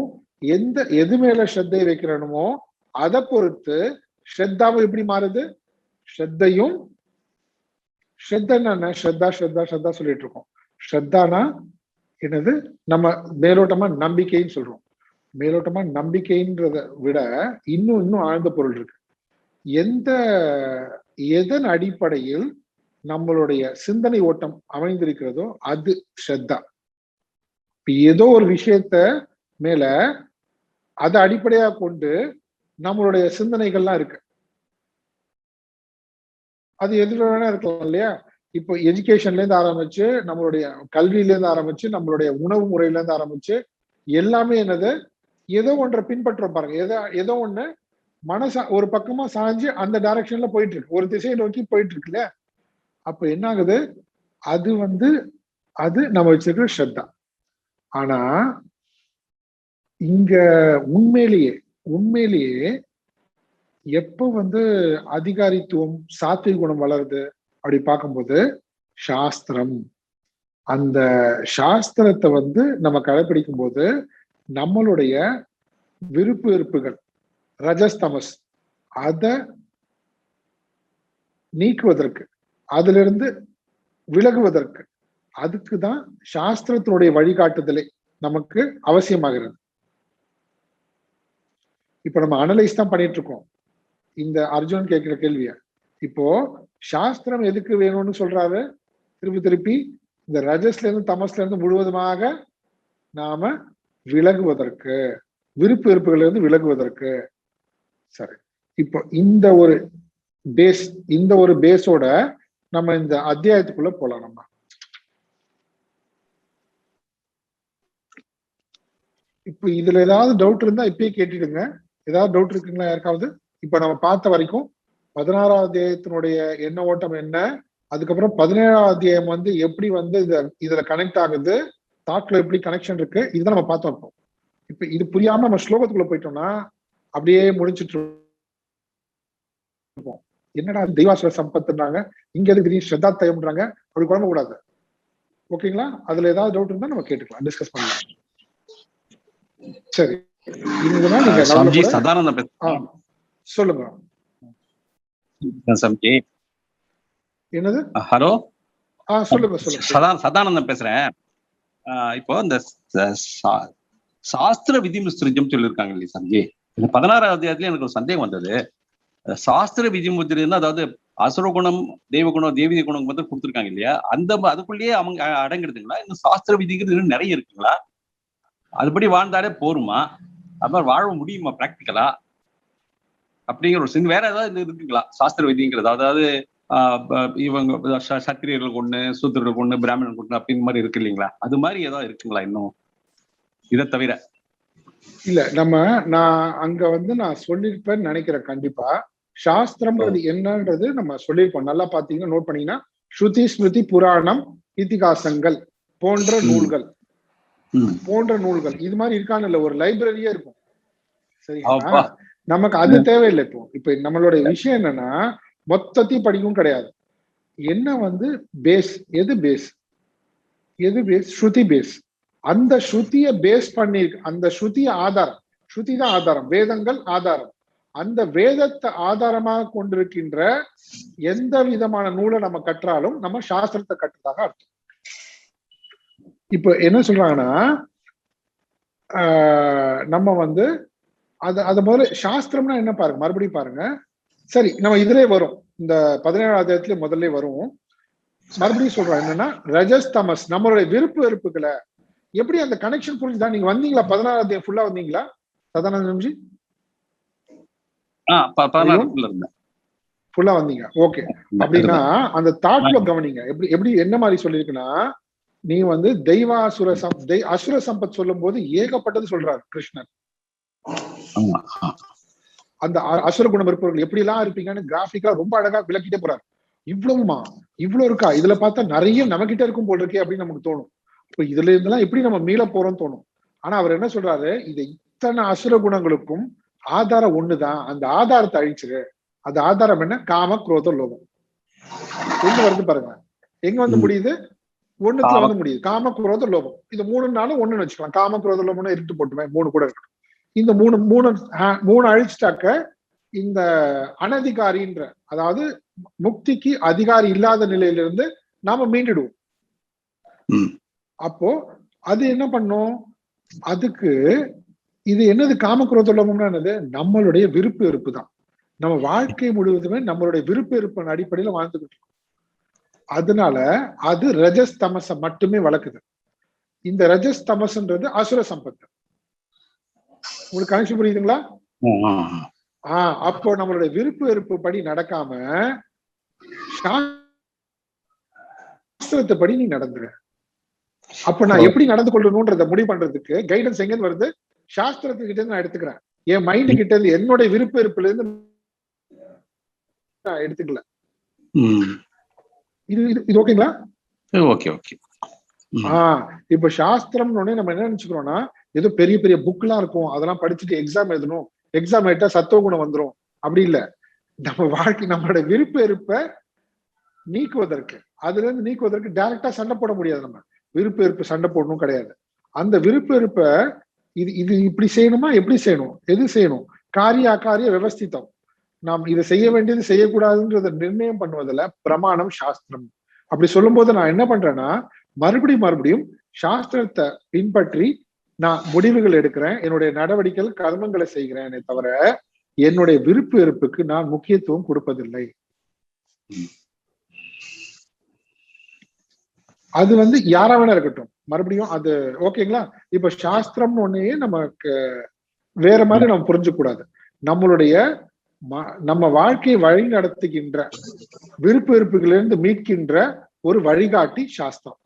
எது மேல ஸ்ரத்தை வைக்கிறணுமோ அதை பொறுத்து ஸ்ரத்தாவும் எப்படி மாறுது? ஸ்ரத்தையும் ஸ்ரத்தா சொல்லிட்டு இருக்கோம். ஸ்ரத்தானா என்னது? நம்ம மேலோட்டமா நம்பிக்கைன்னு சொல்றோம். மேலோட்டமா நம்பிக்கைன்றத விட இன்னும் ஆழ்ந்த பொருள் இருக்கு. எதன் அடிப்படையில் நம்மளுடைய சிந்தனை ஓட்டம் அமைந்திருக்கிறதோ அது ஸ்ரத்தா. ஏதோ ஒரு விஷயத்த மேல அதை அடிப்படையா கொண்டு நம்மளுடைய சிந்தனைகள்லாம் இருக்கு. அது எதுல வேணா இருக்கலாம் இல்லையா? இப்போ எஜுகேஷன்ல இருந்து ஆரம்பிச்சு, நம்மளுடைய கல்வியில இருந்து ஆரம்பிச்சு, நம்மளுடைய உணவு முறையில இருந்து ஆரம்பிச்சு எல்லாமே என்னது? ஏதோ ஒன்றை பின்பற்றோம் பாருங்க. ஏதோ ஒண்ணு மனசா ஒரு பக்கமா சாஞ்சு அந்த டைரக்ஷன்ல போயிட்டு இருக்கு, ஒரு திசையை நோக்கி போயிட்டு இருக்குல்ல. அப்ப என்ன ஆகுது? அது வந்து அது நம்ம வச்சிருக்கிற ஸ்ரத்தா. ஆனா இங்க உண்மையிலேயே எப்ப வந்து அதிகாரித்துவம் சாத்விக குணம் வளருது அப்படி பார்க்கும்போது, சாஸ்திரம், அந்த சாஸ்திரத்தை வந்து நம்ம கடைபிடிக்கும் போது நம்மளுடைய விருப்பு வெறுப்புகள் ரஜஸ்தமஸ் அதை நீக்குவதற்கு, அதுல இருந்து விலகுவதற்கு, அதுக்குதான் சாஸ்திரத்தினுடைய வழிகாட்டுதலை நமக்கு அவசியமாகிறது. இப்ப நம்ம அனலைஸ் தான் பண்ணிட்டு இருக்கோம் இந்த அர்ஜுன் கேட்கிற கேள்விய. இப்போ சாஸ்திரம் எதுக்கு வேணும்னு சொல்றாரு? திருப்பி இந்த ரஜஸ்ல இருந்து தமஸ்ல இருந்து முழுவதுமாக நாம விலகுவதற்கு, விருப்பு வெறுப்புகள் இருந்து விலகுவதற்கு. சரி, இப்போ இந்த ஒரு பேஸோட நம்ம இந்த அத்தியாயத்துக்குள்ள போலாம். நம்ம இப்போ இதுல ஏதாவது டவுட் இருந்தா இப்பயே கேட்டுடுங்க. ஏதாவது டவுட் இருக்குங்களா யாருக்காவது? இப்ப நம்ம பார்த்த வரைக்கும் 16ஆம் அத்தியாயத்தினுடைய என்ன ஓட்டம் என்ன, அதுக்கப்புறம் 17ஆம் அத்தியாயம் வந்து எப்படி வந்து இதுல கனெக்ட் ஆகுது, தாட்ல எப்படி கனெக்ஷன் இருக்கு, இதுதான் நம்ம பார்த்தோம். இப்ப இது புரியாம நம்ம ஸ்லோகத்துக்குள்ள போயிட்டோம்னா அப்படியே முடிச்சிட்டு இருப்போம். என்னடா தெய்வாசுர சம்பத்துன்றாங்க, இங்க எதுக்கு திடீர்னு ஸ்ரத்தாத்ரயம்ன்றாங்க, அப்படி குழம்ப கூடாது. ஓகேங்களா? அதுல ஏதாவது டவுட் இருந்தா நம்ம கேட்டுக்கலாம், டிஸ்கஸ் பண்ணலாம். சரி, இதுதான் நீங்க சாமிஜி சதானந்த சொல்லுங்க சாமிஜி. என்னது? ஹலோ, சொல்லுங்க சொல்லுங்க. சதானந்தம் பேசுறேன். இப்போ இந்த சாஸ்திர விதிமுத்திரிஜம் சொல்லியிருக்காங்க இல்லையா சாமிஜி, இந்த 16வது அத்தியாயத்துல எனக்கு ஒரு சந்தேகம் வந்தது. சாஸ்திர விதிமுத்திரிஜம், அதாவது அசுர குணம், தெய்வ குணம், தெய்வீக குணம் வந்து கொடுத்துருக்காங்க இல்லையா, அந்த அதுக்குள்ளேயே அவங்க அடங்கிடுதுங்களா? இன்னும் சாஸ்திர விதிங்கிறது நிறைய இருக்குங்களா? அதுபடி வாழ்ந்தாலே போருமா? அது வாழ முடியுமா பிராக்டிக்கலா? அப்படிங்கிற ஒரு வேற ஏதாவது இருக்குங்களா சாஸ்திர விதிங்கிறது? அதாவது இவங்க சத்திரியர்களுக்கு ஒண்ணு, சூத்திரர்களுக்கு ஒண்ணு, பிராமணர்களுக்கு ஒண்ணு அப்படின்னு மாதிரி இருக்கு இல்லைங்களா? அது மாதிரி ஏதாவது இருக்குங்களா இன்னும் இதை தவிர? இல்ல, நான் அங்க வந்து நான் சொல்லிருப்பேன்னு நினைக்கிறேன். கண்டிப்பா சாஸ்திரம்ன்றது என்னன்றது நம்ம சொல்லியிருப்போம். நல்லா பாத்தீங்கன்னா, நோட் பண்ணீங்கன்னா, ஸ்ருதி ஸ்மிருதி புராணம் இதிகாசங்கள் போன்ற நூல்கள் இது மாதிரி இருக்கான்னு ஒரு லைப்ரரியே இருக்கும். சரிங்களா? நமக்கு அது தேவையில்லை. இப்ப நம்மளுடைய விஷயம் என்னன்னா, மொத்தத்தையும் படிக்கவும் கிடையாது. என்ன வந்து பேஸ், எது பேஸ், ஸ்ருதி பேஸ். அந்த ஸ்ருதிய பேஸ் பண்ணி, அந்த ஸ்ருதிய ஆதாரம், ஸ்ருதி தான் ஆதாரம், வேதங்கள் ஆதாரம். அந்த வேதத்தை ஆதாரமாக கொண்டிருக்கின்ற எந்த விதமான நூலை நம்ம கற்றாலும் நம்ம சாஸ்திரத்தை கற்றதாக அர்த்தம். இப்ப என்ன சொல்றாங்கன்னா, நம்ம வந்து அது முதல்ல சாஸ்திரம்னா என்ன பாருங்க, மறுபடியும் பாருங்க. சரி, நம்ம இதுலயே வரும், இந்த 17வது அத்தியாயத்துல முதல்ல வரும். மறுபடியும் சொல்றோம் என்னன்னா, ரஜஸ் தமஸ், நம்மளுடைய விருப்பு வெறுப்புகளை எப்படி அந்த கனெக்ஷன் புரிஞ்சுதா? நீங்க வந்தீங்களா 16வது அத்தியாயம் ஃபுல்லா வந்தீங்களா சதானந்தம்ஜி? ஃபுல்லா வந்தீங்க. ஓகே. அப்படின்னா அந்த தாட்ல கவனிங்க. எப்படி என்ன மாதிரி சொல்லிருக்குன்னா, நீ வந்து தெய்வாசுர அசுர சம்பத் சொல்லும் போது ஏகப்பட்டது சொல்றாரு கிருஷ்ணன். அந்த அசுர குணம் இருப்பவர்கள் எப்படி எல்லாம் இருப்பீங்கன்னு கிராபிக்கா ரொம்ப அழகா விளக்கிட்டே போறாரு. இவ்வளவுமா, இவ்வளவு இருக்கா, இதுல பார்த்தா நிறைய நம்ம கிட்ட இருக்கும் போல் இருக்கே அப்படின்னு நமக்கு தோணும். இப்ப இதுல இருந்தெல்லாம் எப்படி நம்ம மீள போறோம்னு தோணும். ஆனா அவர் என்ன சொல்றாரு, இது இத்தனை அசுர குணங்களுக்கும் ஆதாரம் ஒண்ணுதான், அந்த ஆதாரத்தை அழிச்சிரு. அந்த ஆதாரம் என்ன? காம குரோத லோகம். எங்க வருது பாருங்க, எங்க வந்து முடியுது? ஒண்ணுத்துல வந்து முடியுது. காம குரோத லோகம். இது 3 நாளும் ஒண்ணுன்னு வச்சுக்கலாம். காம குரோத லோகம்னு இருட்டு போட்டுமே 3 கூட இருக்கணும். இந்த மூணு அழிச்சிட்டாக்க இந்த அனதிகாரின்ற, அதாவது முக்திக்கு அதிகாரி இல்லாத நிலையிலிருந்து நாம மீண்டுடுவோம். அப்போ அது என்ன பண்ணும்? அதுக்கு இது என்னது? காமக்ரோத லோகம்னா என்னது? நம்மளுடைய விருப்பு வெறுப்பு தான். நம்ம வாழ்க்கை முழுவதுமே நம்மளுடைய விருப்பு வெறுப்பின் அடிப்படையில வாழ்ந்துகிட்டு இருக்கோம். அதனால அது ரஜஸ் தமச மட்டுமே வளர்க்குது. இந்த ரஜஸ் தமசன்றது அசுர சம்பத்து. உங்களுக்கு கனெக்ஷன் புரியுதுங்களா? அப்போ நம்மளுடைய விருப்பு வெறுப்பு படி நடக்காம சாஸ்திரத்தை படி நீ நடந்துரு. அப்ப நான் எப்படி நடந்து கொள்ளணும்ன்றத முடிவு பண்றதுக்கு கைடன்ஸ் எங்க வருது? சாஸ்திரத்துக்கிட்ட இருந்து நான் எடுத்துக்கிறேன். என் மைண்டு கிட்ட இருந்து, என்னுடைய விருப்ப வெறுப்புல இருந்து நான் எடுத்துக்கல. இது ஓகேங்களா? Okay okay. இப்ப சாஸ்திரம்னு நம்ம என்ன நினைச்சுக்கிறோம்னா, ஏதோ பெரிய பெரிய புக் எல்லாம் இருக்கும், அதெல்லாம் படிச்சுட்டு எக்ஸாம் எழுதணும், எக்ஸாம் எழுட்டா சத்துவகுணம் வந்துடும். அப்படி இல்ல. நம்ம வாழ்க்கை, நம்மளோட விருப்ப வெறுப்ப நீக்குவதற்கு, அதுல இருந்து நீக்குவதற்கு டைரக்டா சண்டை போட முடியாது. நம்ம விருப்ப வெறுப்பு சண்டை போடணும் கிடையாது. அந்த விருப்ப வெறுப்ப இது இப்படி செய்யணுமா, எப்படி செய்யணும், எது செய்யணும், காரிய அகாரிய விவஸ்திதம், நாம் இதை செய்ய வேண்டியது செய்யக்கூடாதுன்றத நிர்ணயம் பண்ணுவதில் பிரமாணம் சாஸ்திரம். அப்படி சொல்லும் போது நான் என்ன பண்றேன்னா, மறுபடியும் சாஸ்திரத்தை பின்பற்றி நான் முடிவுகள் எடுக்கிறேன், என்னுடைய நடவடிக்கைகள் கர்மங்களை செய்கிறேன் தவிர என்னுடைய விருப்பு வெறுப்புக்கு நான் முக்கியத்துவம் கொடுப்பதில்லை. அது வந்து யாரா வேணா இருக்கட்டும். மறுபடியும் அது ஓகேங்களா? இப்ப சாஸ்திரம்னு ஒன்னையே நமக்கு வேற மாதிரி நம்ம புரிஞ்சு கூடாது. நம்மளுடைய நம்ம வாழ்க்கையை வழி நடத்துகின்ற விருப்பு வெறுப்புகளிலிருந்து மீட்கின்ற ஒரு வழிகாட்டி சாஸ்திரம்.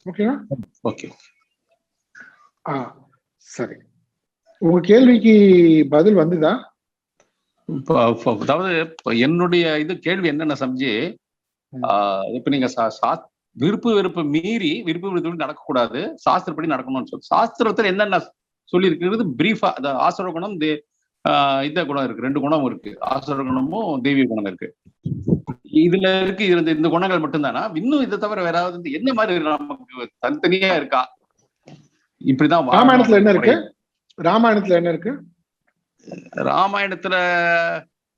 ஓகேவா? ஓகே. சரி, உங்க கேள்விக்கு பதில் வந்துதா? அதாவது என்னுடைய இது கேள்வி என்னென்ன சம்ஜி, இப்ப நீங்க விருப்பு வெறுப்பு மீறி விருப்பு வெறுப்பு நடக்கக்கூடாது, சாஸ்திரப்படி நடக்கணும்னு சொல்லி, சாஸ்திரத்துல என்னென்ன சொல்லியிருக்கிறது பிரீஃபா. அந்த ஆசுர குணம் இந்த குணம் இருக்கு, 2 குணம் இருக்கு, ஆசுர குணமும் தெய்வீக குணம் இருக்கு. இதுல இருக்கு இந்த குணங்கள் மட்டும்தானா? இன்னும் இதை தவிர வேற ஏதாவது என்ன மாதிரி நமக்கு தனித்தனியா இருக்கா? இப்படிதான் ராமாயணத்துல என்ன இருக்கு? ராமாயணத்துல என்ன இருக்கு? ராமாயணத்துல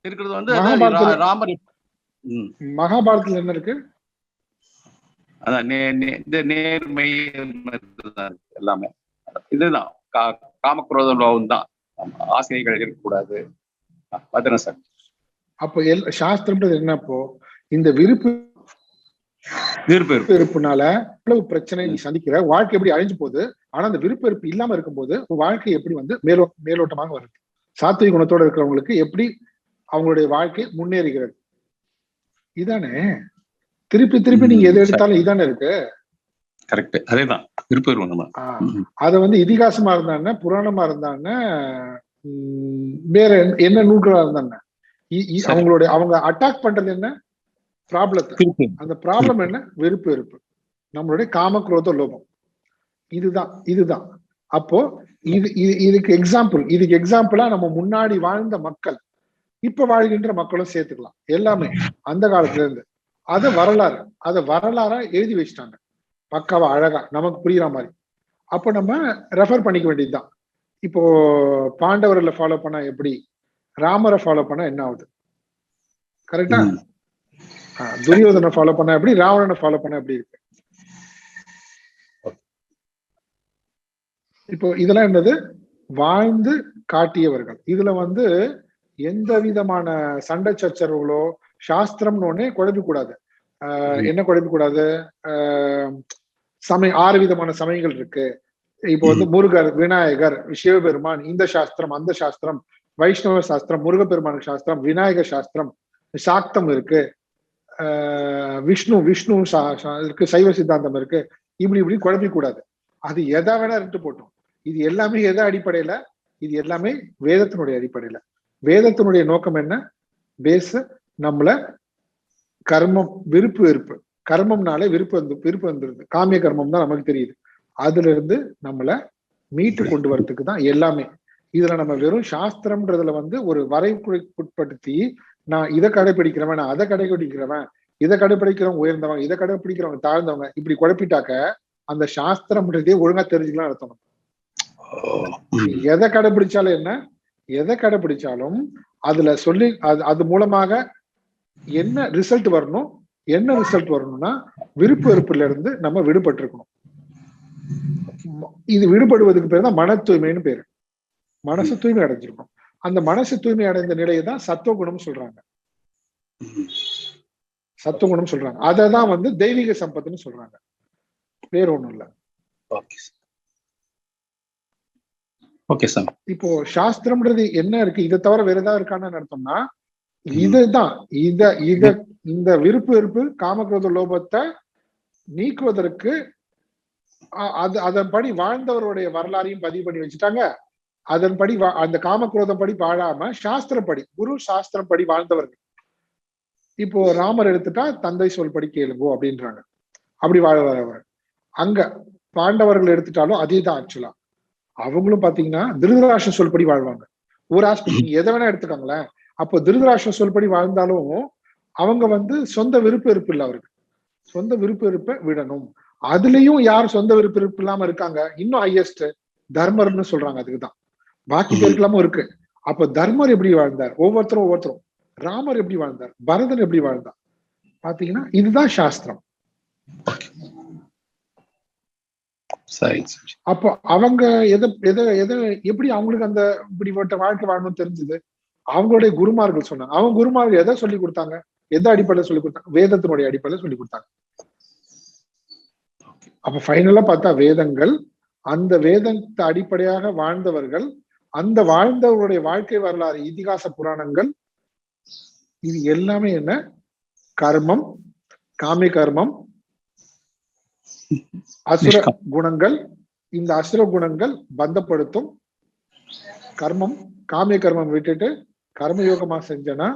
இருக்கிறது வந்து ராமர். மகாபாரதத்துல என்ன இருக்கு? அதான் நேர்மை எல்லாமே இதுதான். காமக்ரோத லோகம் தான், ஆசைகள் இருக்கக்கூடாது. சார் அப்போ சாஸ்திரம்ன்றது என்னப்போ இந்த விருப்பு வெறுப்புனால இவ்வளவு பிரச்சனை நீ சந்திக்கிற, வாழ்க்கை எப்படி அழிஞ்சு போகுது. ஆனா அந்த விருப்ப வெறுப்பு இல்லாம இருக்கும்போது வாழ்க்கை எப்படி வந்து மேலோட்டமாக வருது. சாத்விக குணத்தோட இருக்கிறவங்களுக்கு எப்படி அவங்களுடைய வாழ்க்கை முன்னேறுகிறது. இதானே திருப்பி திருப்பி நீங்க எது எடுத்தாலும் இதானே இருக்கு. கரெக்ட், அதேதான் விருப்ப. அத வந்து இதிகாசமா இருந்தானே, புராணமா இருந்தானே, வேற என்ன நூல்களா இருந்தானே, அவங்களுடைய அவங்க அட்டாக் பண்றது என்ன ப்ராப்ளத்தை. அந்த ப்ராப்ளம் என்ன? விருப்ப வெறுப்பு, நம்மளுடைய காமக்ரோத லோபம். இதுதான். அப்போ இதுக்கு எக்ஸாம்பிளா நம்ம முன்னாடி வாழ்ந்த மக்கள், இப்ப வாழ்கின்ற மக்களும் சேர்த்துக்கலாம். எல்லாமே அந்த காலத்துல இருந்து அதை வரலாறா எழுதி வச்சுட்டாங்க, பக்காவா அழகா நமக்கு புரியுற மாதிரி. அப்ப நம்ம ரெஃபர் பண்ணிக்க வேண்டியதுதான். இப்போ பாண்டவர்களை ஃபாலோ பண்ணா எப்படி, ராமரை ஃபாலோ பண்ணா என்ன ஆகுது? கரெக்டா? துரியோதனை ஃபாலோ பண்ணா எப்படி, ராவணனை ஃபாலோ பண்ணா எப்படி இருக்கு? இப்போ இதெல்லாம் என்னது? வாழ்ந்து காட்டியவர்கள். இதுல வந்து எந்த விதமான சண்டை சச்சரவுகளோ சாஸ்திரம்னு ஒன்னே குழப்பிக்கூடாது. என்ன குழப்பிக்கூடாது? 6 விதமான சமயங்கள் இருக்கு. இப்போ வந்து முருகர், விநாயகர், சிவபெருமான், இந்த சாஸ்திரம் அந்த சாஸ்திரம், வைஷ்ணவ சாஸ்திரம், முருகப்பெருமானுக்கு சாஸ்திரம், விநாயகர் சாஸ்திரம், சாக்தம் இருக்கு, விஷ்ணு இருக்கு, சைவ சித்தாந்தம் இருக்கு. இப்படி குழப்பிக்கூடாது. அது எதை வேணா இருந்து போட்டோம். இது எல்லாமே எதை அடிப்படையில? இது எல்லாமே வேதத்தினுடைய அடிப்படையில. வேதத்தினுடைய நோக்கம் என்ன? பேஸ் நம்மள கர்மம், விருப்பு வெறுப்பு, கர்மம்னாலே விருப்பு வந்துருது. காமிய கர்மம் தான் நமக்கு தெரியுது. அதுல இருந்து நம்மள மீட்டு கொண்டு வரதுக்கு தான் எல்லாமே. இதுல நம்ம வெறும் சாஸ்திரம்ன்றதுல வந்து ஒரு வரைக்குட்படுத்தி நான் இதை கடைபிடிக்கிறவன், நான் அதை கடைபிடிக்கிறவன், இதை கடைபிடிக்கிறவங்க உயர்ந்தவங்க, இதை கடைபிடிக்கிறவங்க தாழ்ந்தவங்க, இப்படி குழப்பிட்டாக்க அந்த சாஸ்திரம்ன்றதே ஒழுங்கா தெரிஞ்சுக்கலாம் அர்த்தம். எதை கடைபிடிச்சாலும் என்ன, எதை கடைபிடிச்சாலும் அதுல சொல்லி அது மூலமாக என்ன ரிசல்ட் வரணும்? என்ன ரிசல்ட் வரணும்னா விருப்ப வெறுப்புல இருந்து நம்ம விடுபட்டு இருக்கணும். இது விடுபடுவதுக்கு பேர் தான் மன தூய்மைன்னு பேரு. மனசு தூய்மை அடைஞ்சிருக்கும். அந்த மனசு தூய்மை அடைந்த நிலையை தான் சத்துவகுணம் சொல்றாங்க. சத்துவகுணம் சொல்றாங்க. அததான் வந்து தெய்வீக சம்பத்துன்னு சொல்றாங்க. வேற ஒண்ணும் இல்ல. இப்போ சாஸ்திரம்ன்றது என்ன இருக்கு? இதை தவிர வேற ஏதாவது இருக்கான்னு அர்த்தம்னா இதுதான். இந்த விருப்பு வெறுப்பு, காமக்ரோத லோபத்தை நீக்குவதற்கு அதன்படி வாழ்ந்தவருடைய வரலாறையும் பதிவு பண்ணி வச்சுட்டாங்க. அதன்படி அந்த காமக்ரோதம் படி வாழாம சாஸ்திரப்படி, குரு சாஸ்திரம் படி வாழ்ந்தவர்கள். இப்போ ராமர் எடுத்துட்டா தந்தை சொல் படி கேளுங்கோ அப்படின்றாங்க. அப்படி வாழ்வார் அவர். அங்க பாண்டவர்கள் எடுத்துட்டாலும் அதே தான். ஆக்சுவலா அவங்களும் பாத்தீங்கன்னா திருதராஷ்டிர சொல்படி வாழ்வாங்க. ஒரு ஆஸ்பெக்ட் எதை வேணா எடுத்துக்காங்களேன். அப்போ திருதராஷ்டிர சொல்படி வாழ்ந்தாலும் அவங்க வந்து சொந்த விருப்ப வெறுப்பு இல்லை. அவருக்கு சொந்த விருப்ப வெறுப்பை விடணும். அதுலயும் யார் சொந்த விருப்ப வெறுப்பு இல்லாம இருக்காங்க? இன்னும் ஹையஸ்ட் தர்மர்னு சொல்றாங்க. அதுக்குதான் பாக்கி பேருக்கெல்லாமும் இருக்கு. அப்ப தர்மர் எப்படி வாழ்ந்தார்? ஒவ்வொருத்தரும் ராமர் எப்படி வாழ்ந்தார்? பரதன் எப்படி வாழ்ந்தார்? பாத்தீங்கன்னா இதுதான் சாஸ்திரம். அப்போ அவங்க எப்படி அவங்களுக்கு அந்த இப்படிப்பட்ட வாழ்க்கை வாழணும்னு தெரிஞ்சது? அவங்களுடைய குருமார்கள் சொன்னாங்க. அவங்க குருமார்கள் எதை சொல்லி கொடுத்தாங்க? எந்த அடிப்படையில சொல்லி கொடுத்தாங்க? வேதத்தினுடைய அடிப்படையில சொல்லி கொடுத்தாங்க. அப்ப ஃபைனலா பார்த்தா வேதங்கள், அந்த வேதத்தை அடிப்படையாக வாழ்ந்தவர்கள், அந்த வாழ்ந்தவருடைய வாழ்க்கை வரலாறு, இதிகாச புராணங்கள், இது எல்லாமே என்ன? கர்மம், காமிய கர்மம், அசுர குணங்கள். இந்த அசுர குணங்கள் பந்தப்படுத்தும். கர்மம், காமிய கர்மம் விட்டுட்டு கர்மயோகமா செஞ்சனா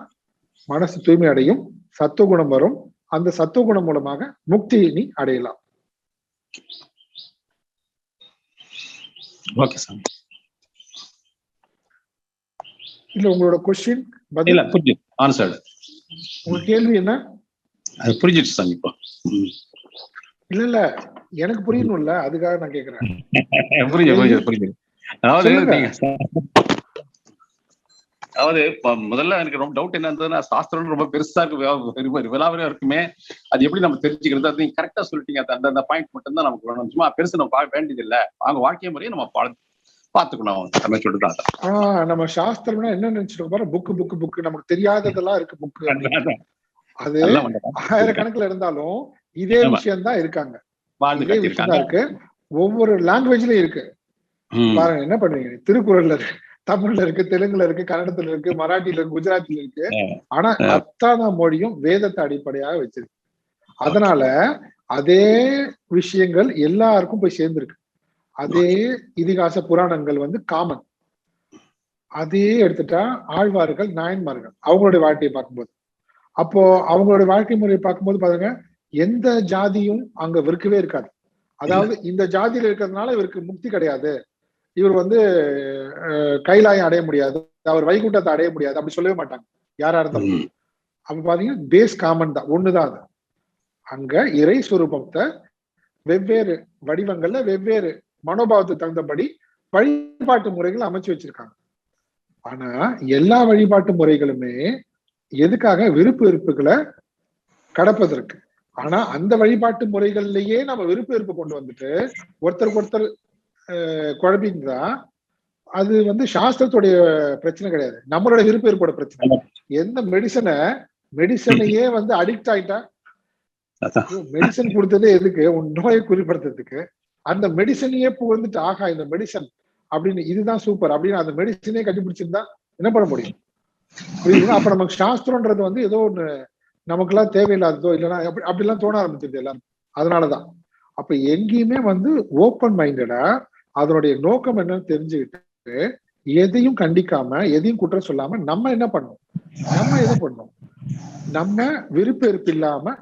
மனசு தூய்மை அடையும், சத்துவகுணம் வரும். அந்த சத்துவகுணம் மூலமாக முக்தியை நீ அடையலாம். Okay sir. இல்ல உங்களோட கொஸ்டின் இல்ல பதில், புரிஞ்சுது, ஆன்சர். உங்க கேள்வி என்ன? அது புரிஞ்சிடுச்சு சாமி இப்போ. இல்ல இல்ல எனக்கு புரியணும்ல, அதுக்காக நான் கேக்குறேன். புரியுது கேள்வி புரியுது புரியுது. அதாவது சொல்லுங்க. நீங்க அதாவது முதல்ல எனக்கு ரொம்ப டவுட் என்ன இருந்ததுன்னா, சாஸ்திரம் ரொம்ப பெருசா இருக்கு, விலாவரியா இருக்குமே, அது எப்படி நம்ம தெரிஞ்சுக்கிறது? அது நீங்க கரெக்டா சொல்லிட்டீங்க. அந்த பாயிண்ட் மட்டும் தான் நமக்கு வேணும். சும்மா பெருசு நம்ம பார்க்க வேண்டியது இல்ல, அவங்க வாழ்க்கை முறையை நம்ம பாத்துக்கணும் அப்படின்னு சொல்லிட்டு. நம்ம சாஸ்திரம்னா என்ன நினைச்சிட்டு பாரு, புக்கு புக்கு புக்கு, நமக்கு தெரியாததெல்லாம் இருக்கு புக்கு அப்படின்னு. அது ஆயிரக்கணக்கில் இருந்தாலும் இதே விஷயம் தான் இருக்காங்க, இதே விஷயம் தான் இருக்கு, ஒவ்வொரு லாங்குவேஜ்லயும் இருக்கு. பாருங்க என்ன பண்ணுவீங்க, திருக்குறள்ல இருக்கு, தமிழ்ல இருக்கு, தெலுங்குல இருக்கு, கன்னடத்துல இருக்கு, மராட்டில இருக்கு, குஜராத்தில இருக்கு. ஆனா அத்தனை மொழியும் வேதத்தை அடிப்படையாக வச்சிருக்கு. அதனால அதே விஷயங்கள் எல்லாருக்கும் போய் சேர்ந்திருக்கு. அதே இதிகாச புராணங்கள் வந்து காமன். அதே எடுத்துட்டா ஆழ்வார்கள், நாயன்மார்கள், அவங்களுடைய வாழ்க்கையை பார்க்கும்போது, அப்போ அவங்களுடைய வாழ்க்கை முறையை பார்க்கும்போது பாருங்க, எந்த ஜாதியும் அங்க இருக்கவே இருக்காது. அதாவது இந்த ஜாதியில இருக்கிறதுனால இவருக்கு முக்தி கிடையாது, இவர் வந்து கைலாயம் அடைய முடியாது, அவர் வைகுண்டத்தை அடைய முடியாது, அப்படி சொல்லவே மாட்டாங்க யாரா இருந்தாலும். அப்ப பாத்தீங்கன்னா பேஸ் காமன் தான், ஒண்ணுதான் அது. அங்க இறை சுரூபத்தை வெவ்வேறு வடிவங்கள்ல வெவ்வேறு மனோபாவத்துக்கு தகுந்தபடி வழிபாட்டு முறைகள் அமைச்சு வச்சிருக்காங்க. ஆனா எல்லா வழிபாட்டு முறைகளுமே எதுக்காக, விருப்பு வெறுப்புகளை கடப்பதற்கு. ஆனா அந்த வழிபாட்டு முறைகள்லயே நம்ம விருப்பு வெறுப்பு கொண்டு வந்துட்டு ஒருத்தருக்கு ஒருத்தர் குழப்பிங்களா, அது வந்து சாஸ்திரத்துடைய பிரச்சனை கிடையாது, நம்மளோட விருப்ப வெறுப்போட பிரச்சனை. எந்த மெடிசனையே வந்து அடிக்ட் ஆயிட்டா, மெடிசன் கொடுத்ததே எதுக்கு, உன் நோயை குறிப்பிடுறதுக்கு, அந்த மெடிசனையே புகழ்ந்துட்டு ஆகா இந்த மெடிசன் அப்படின்னு, இதுதான் சூப்பர் அப்படின்னு அந்த மெடிசனே கண்டுபிடிச்சிருந்தா என்ன பண்ண முடியும்? புரியுதுங்களா? அப்ப நமக்கு சாஸ்திரம்ன்றது வந்து ஏதோ ஒண்ணு நமக்கு எல்லாம் தேவையில்லாததோ இல்லைன்னா அப்படிலாம் தோண ஆரம்பிச்சிருது எல்லாரும். அதனாலதான் அப்ப எங்கேயுமே வந்து ஓப்பன் மைண்டடா அதனுடைய நோக்கம் என்னன்னு தெரிஞ்சுக்கிட்டு எதையும் கண்டிக்காம எதையும் குற்றம் சொல்லாம நம்ம என்ன பண்ணணும், நம்ம எதை பண்ணணும், நம்ம விருப்ப வெறுப்பு இல்லாம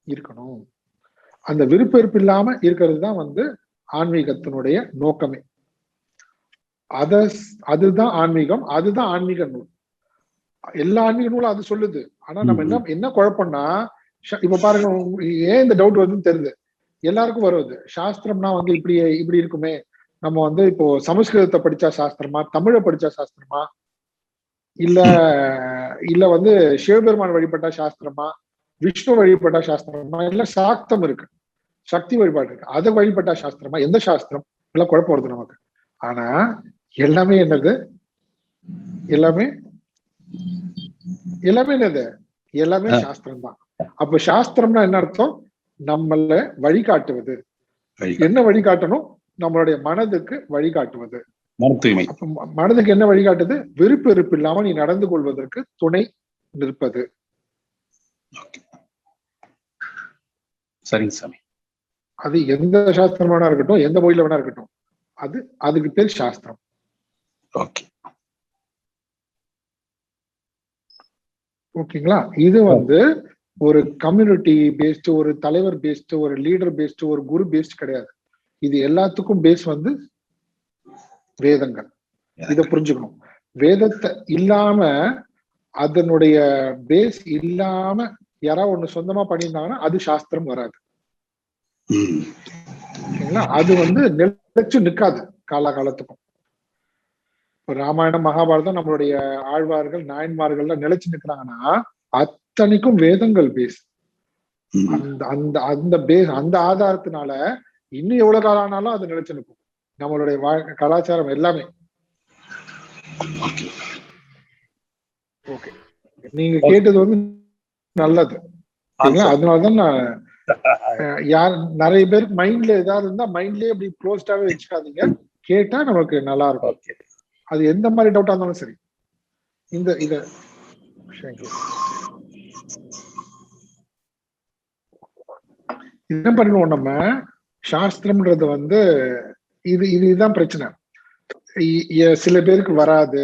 இருக்கணும். அந்த விருப்ப வெறுப்பு இல்லாம இருக்கிறது தான் வந்து ஆன்மீகத்தினுடைய நோக்கமே. அதுதான் ஆன்மீகம், அதுதான் ஆன்மீக நூல். எல்லா ஆன்மீக நூலும் அது சொல்லுது. ஆனா நம்ம என்ன குழப்பம்னா, இப்ப பாருங்க, ஏன் இந்த டவுட் வருதுன்னு தெரியுது, எல்லாருக்கும் வருவது. சாஸ்திரம்னா வந்து இப்படி இருக்குமே, நம்ம வந்து இப்போ சமஸ்கிருதத்தை படிச்சா சாஸ்திரமா, தமிழை படிச்சா சாஸ்திரமா, இல்ல வந்து சிவபெருமான் வழிபட்டா சாஸ்திரமா, விஷ்ணு வழிபட்டா சாஸ்திரமா, இல்ல சாக்தம் இருக்கு, சக்தி வழிபாடு இருக்கு, அதை வழிபட்டா சாஸ்திரமா, எந்த சாஸ்திரம், எல்லாம் குழப்பம் வருது நமக்கு. ஆனா எல்லாமே என்னது, எல்லாமே என்னது, எல்லாமே சாஸ்திரம் தான். அப்ப சாஸ்திரம்னா என்ன அர்த்தம், நம்மள வழிகாட்டுவது. என்ன வழிகாட்டணும், நம்மளுடைய மனதுக்கு வழிகாட்டுவது. மனதுக்கு என்ன வழிகாட்டுது, விருப்பு வெறுப்பு இல்லாம நீ நடந்து கொள்வதற்கு துணை நிற்பது. சரிங்க சாமி. அது எந்த சாஸ்திரம் வேணா இருக்கட்டும், எந்த மொழியில வேணா இருக்கட்டும், அதுக்கு பேர் சாஸ்திரம். ஓகேங்களா? இது வந்து ஒரு கம்யூனிட்டி பேஸ்டு, ஒரு தலைவர் பேஸ்டு, ஒரு லீடர் பேஸ்டு, ஒரு குரு பேஸ்டு கிடையாது. இது எல்லாத்துக்கும் பேஸ் வந்து வேதங்கள். இத புரிஞ்சுக்கணும். வேதத்தை இல்லாம, அதனுடைய பேஸ் இல்லாம யாராவது ஒண்ணு சொந்தமா பண்ணியிருந்தாங்கன்னா அது சாஸ்திரம் வராது. ஓகேங்களா? அது வந்து நிலைச்சு நிற்காது காலகாலத்துக்கும். ராமாயணம், மகாபாரதம், நம்மளுடைய ஆழ்வார்கள், நாயன்மார்கள்லாம் நிலைச்சு நிற்கிறாங்கன்னா அத்தனைக்கும் வேதங்கள் பேஸ். அந்த பேஸ், அந்த ஆதாரத்தினால இன்னும் எவ்வளவு காலம் ஆனாலும் அது நிலைச்சு நிற்கும். நம்மளுடைய கலாச்சாரம் எல்லாமே. ஓகே, நீங்க கேட்டது வந்து நல்லது. அதனாலதான் நான் யார் நிறைய பேருக்கு மைண்ட்ல ஏதாவது இருந்தா மைண்ட்லயே அப்படி க்ளோஸ்டாவே வச்சுக்காதீங்க, கேட்டா நமக்கு நல்லா இருக்கும். அது எந்த மாதிரி டவுட்டா இருந்தாலும் சரி. இத என்ன பண்ணுவோம், நம்ம சாஸ்திரம்ன்றது வந்து இதுதான் பிரச்சனை. சில பேருக்கு வராது,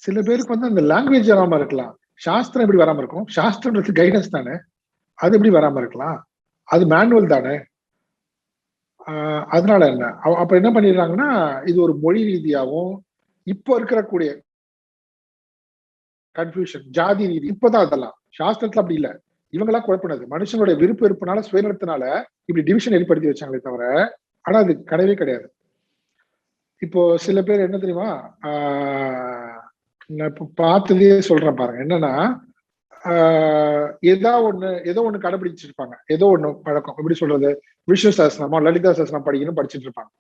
சில பேருக்கு வந்து அந்த லாங்குவேஜ் வராம இருக்கலாம். சாஸ்திரம் எப்படி வராம இருக்கும், சாஸ்திரம்ன்றது கைடன்ஸ் தானே, அது எப்படி வராம இருக்கலாம், அது மேனுவல் தானே. அதனால என்ன, அப்ப என்ன பண்ணிடுறாங்கன்னா இது ஒரு மொழி ரீதியாகவும் இப்போ இருக்கக்கூடிய கன்ஃபியூஷன், ஜாதி ரீதி. இப்பதான் அதெல்லாம் சாஸ்திரத்துல அப்படி இல்ல. இவங்கெல்லாம் குழப்பினது மனுஷனுடைய விருப்ப வெறுப்புனால, சுயநலத்தினால இப்படி டிவிஷன் ஏற்படுத்தி வச்சாங்களே தவிர, ஆனா அது கிடையவே கிடையாது. இப்போ சில பேர் என்ன தெரியுமா, நான் இப்ப பார்த்ததே சொல்றேன் பாருங்க. என்னன்னா, ஏதோ ஒண்ணு கடைபிடிச்சிருப்பாங்க, ஏதோ ஒண்ணு பழக்கம். எப்படி சொல்றது, விஷ்ணு சஹஸ்ரநாமம், லலிதா சஹஸ்ரநாமம் படிக்கணும் படிச்சுட்டு இருப்பாங்க.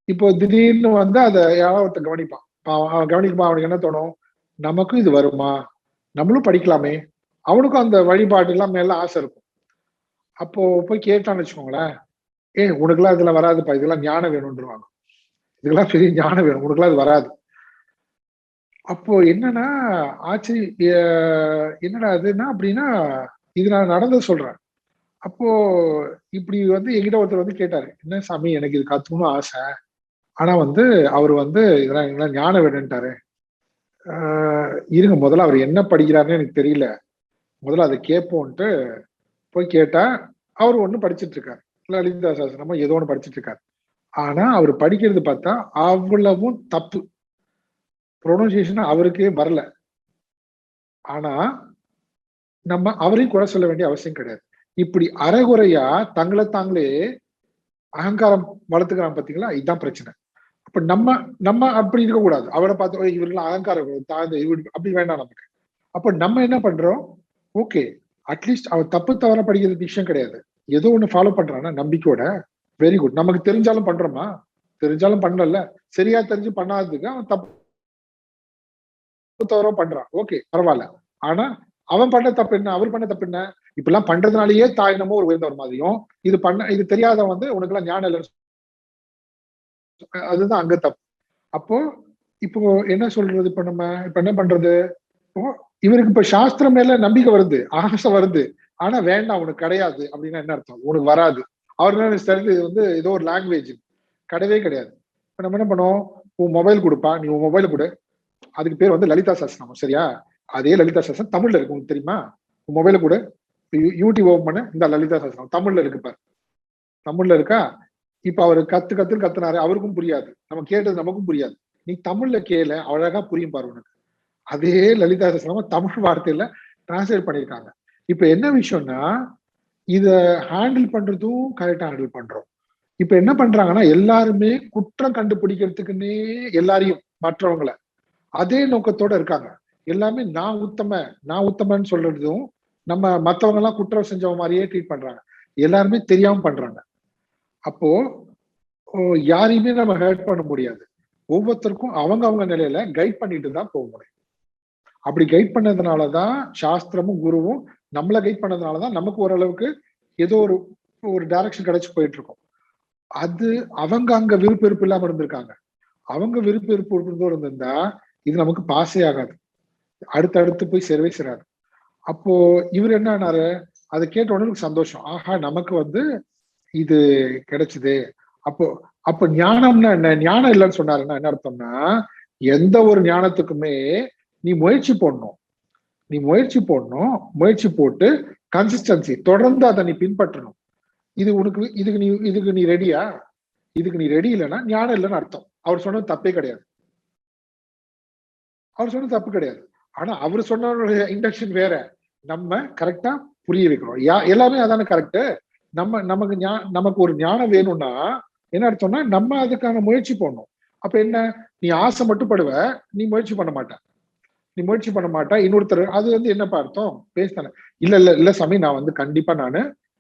இப்போ திடீர்னு வந்து அதை யாராவது ஒருத்தன் கவனிப்பான். அவன் கவனிக்குமா, அவனுக்கு என்ன தோணும், நமக்கும் இது வருமா, நம்மளும் படிக்கலாமே. அவனுக்கும் அந்த வழிபாடு எல்லாம் மேல ஆசை இருக்கும். அப்போ போய் கேட்டான்னு வச்சுக்கோங்களேன், உனக்குலாம் இதெல்லாம் வராதுப்பா, இதெல்லாம் ஞானம் வேணும்ன்றுவாங்க. இதெல்லாம் பெரிய ஞானம் வேணும், உனக்குலாம் இது வராது. அப்போ என்னன்னா என்னடா அதுன்னா அப்படின்னா, இது நான் நடந்து சொல்றேன். அப்போ இப்படி வந்து என்கிட்ட ஒருத்தர் வந்து கேட்டாரு, என்ன சாமி எனக்கு இது கத்துக்கணும் ஆசை, ஆனா வந்து அவர் வந்து இதெல்லாம் ஞானம் வேணும்ட்டாரு. இருங்க, முதல்ல அவர் என்ன படிக்கிறாருன்னு எனக்கு தெரியல, முதல்ல அதை கேட்போன்ட்டு போய் கேட்டா, அவர் ஒண்ணு படிச்சுட்டு இருக்காரு, லலிதா சஹஸ்ரநாமம் ஏதோ ஒண்ணு படிச்சுட்டு இருக்காரு. ஆனா அவர் படிக்கிறது பார்த்தா அவ்வளவும் தப்பு, ப்ரொனன்சியேஷன் அவருக்கே வரல. ஆனா நம்ம அவரையும் குறை சொல்ல வேண்டிய அவசியம் கிடையாது. இப்படி அரைகுறையா தங்களை தாங்களே அகங்காரம் வளர்த்துக்கிறான் பாத்தீங்களா, இதுதான் பிரச்சனை. அப்ப நம்ம அப்படி இருக்கக்கூடாது. அவரை பார்த்து இவர்கள் அகங்காரம் தாழ்ந்து அப்படி வேண்டாம் நமக்கு. அப்ப நம்ம என்ன பண்றோம், ஓகே அட்லீஸ்ட் அவர் தப்பு தவற படிக்கிறது விஷயம் கிடையாது, ஏதோ ஒண்ணு ஃபாலோ பண்றான்னா நம்பிக்கையோட, வெரி குட். நமக்கு தெரிஞ்சாலும் பண்றோமா, தெரிஞ்சாலும் பண்ணல, சரியா தெரிஞ்சு பண்ணாததுக்கு அவன் தப்பு தவறோ பண்றான், ஓகே பரவாயில்ல. ஆனா அவன் பண்ண தப்பு என்ன, அவர் பண்ண தப்பு என்ன, இப்பெல்லாம் பண்றதுனாலயே தாயினமோ ஒரு உயர்ந்தவர் மாதிரியும், இது தெரியாத வந்து உனக்கு எல்லாம் ஞானம் இல்லைன்னு, அதுதான் அங்க தப்பு. அப்போ இப்போ என்ன சொல்றது, இப்ப நம்ம இப்ப என்ன பண்றது, இவருக்கு இப்ப சாஸ்திரம் மேல நம்பிக்கை வருது, ஆசை வருது, ஆனா வேண்டாம் உனக்கு கிடையாது அப்படின்னா என்ன அர்த்தம், உனக்கு வராது. அவருக்கு இது வந்து ஏதோ ஒரு லாங்குவேஜ், கிடையவே கிடையாது. இப்ப நம்ம என்ன பண்ணோம், உன் மொபைல் கொடுப்பா, நீ உன் மொபைல் கொடு, அதுக்கு பேர் வந்து லலிதா சஹஸ்ரநாமம், சரியா, அதே லலிதா சஹஸ்ரநாமம் தமிழ்ல இருக்கு, உங்களுக்கு தெரியுமா, உன் மொபைல கூட யூடியூப் ஓபன் பண்ண, இந்த லலிதா சஹஸ்ரநாமம் தமிழ்ல இருக்கு பாரு, தமிழ்ல இருக்கா. இப்ப அவரு கத்துனாரு, அவருக்கும் புரியாது, நம்ம கேட்டது நமக்கும் புரியாது. நீ தமிழ்ல கேள, அழகா புரியும் பாரு உனக்கு. அதே லலிதா சஹஸ்ரநாமம் தமிழ் வார்த்தையில டிரான்ஸ்லேட் பண்ணிருக்காங்க. இப்ப என்ன விஷயம்னா, இத ஹேண்டில் பண்றதும் கரெக்டா ஹேண்டில் பண்றோம். இப்ப என்ன பண்றாங்கன்னா, எல்லாருமே குற்றம் கண்டுபிடிக்கிறதுக்குன்னே எல்லாரையும் மற்றவங்களை அதே நோக்கத்தோட இருக்காங்க. எல்லாமே நான் உத்தமன்னு சொல்றதும், நம்ம மத்தவங்க எல்லாம் குற்றம் செஞ்சவங்க மாதிரியே ட்ரீட் பண்றாங்க. எல்லாருமே தெரியாம பண்றாங்க. அப்போ யாரையுமே நம்ம ஹெல்ப் பண்ண முடியாது. ஒவ்வொருத்தருக்கும் அவங்க நிலையில கைட் பண்ணிட்டு தான் போக முடியும். அப்படி கைட் பண்ணதுனாலதான் சாஸ்திரமும் குருவும் நம்மள கைட் பண்ணதுனாலதான் நமக்கு ஓரளவுக்கு ஏதோ ஒரு டைரக்ஷன் கிடைச்சு போயிட்டு இருக்கோம். அது அவங்க அங்க விருப்ப இல்லாம இருந்திருக்காங்க. அவங்க விருப்ப இருந்திருந்தா இது நமக்கு பாஸே ஆகாது, அடுத்தடுத்து போய் சேரவே சேராது. அப்போ இவர் என்ன ஆனாரு, அதை கேட்ட உடனே சந்தோஷம், ஆஹா நமக்கு வந்து இது கிடைச்சது. அப்போ ஞானம்னா என்ன, ஞானம் இல்லைன்னு சொன்னாருன்னா என்ன அர்த்தம்னா, எந்த ஒரு ஞானத்துக்குமே நீ முயற்சி போடணும், முயற்சி போட்டு கன்சிஸ்டன்சி தொடர்ந்து அதை நீ பின்பற்றணும். இதுக்கு நீ ரெடியா, இதுக்கு நீ ரெடி இல்லைன்னா ஞானம் இல்லைன்னு அர்த்தம். அவர் சொன்னது தப்பே கிடையாது, தப்பு கிடையாது. ஆனா அவர் சொன்ன இன்டென்ஷன் வேற, நம்ம கரெக்டா புரிய வைக்கிறோம். எல்லாமே அதான கரெக்ட். நமக்கு ஒரு ஞானம் வேணும்னா என்ன அர்த்தம்னா, நம்ம அதுக்கான முயற்சி பண்ணணும். அப்ப என்ன, நீ ஆசை மட்டும் படுவ, நீ முயற்சி பண்ண மாட்ட. இன்னொருத்தர் அது வந்து என்னப்பா அர்த்தம், பேசுதானே, இல்ல சாமி நான் வந்து கண்டிப்பா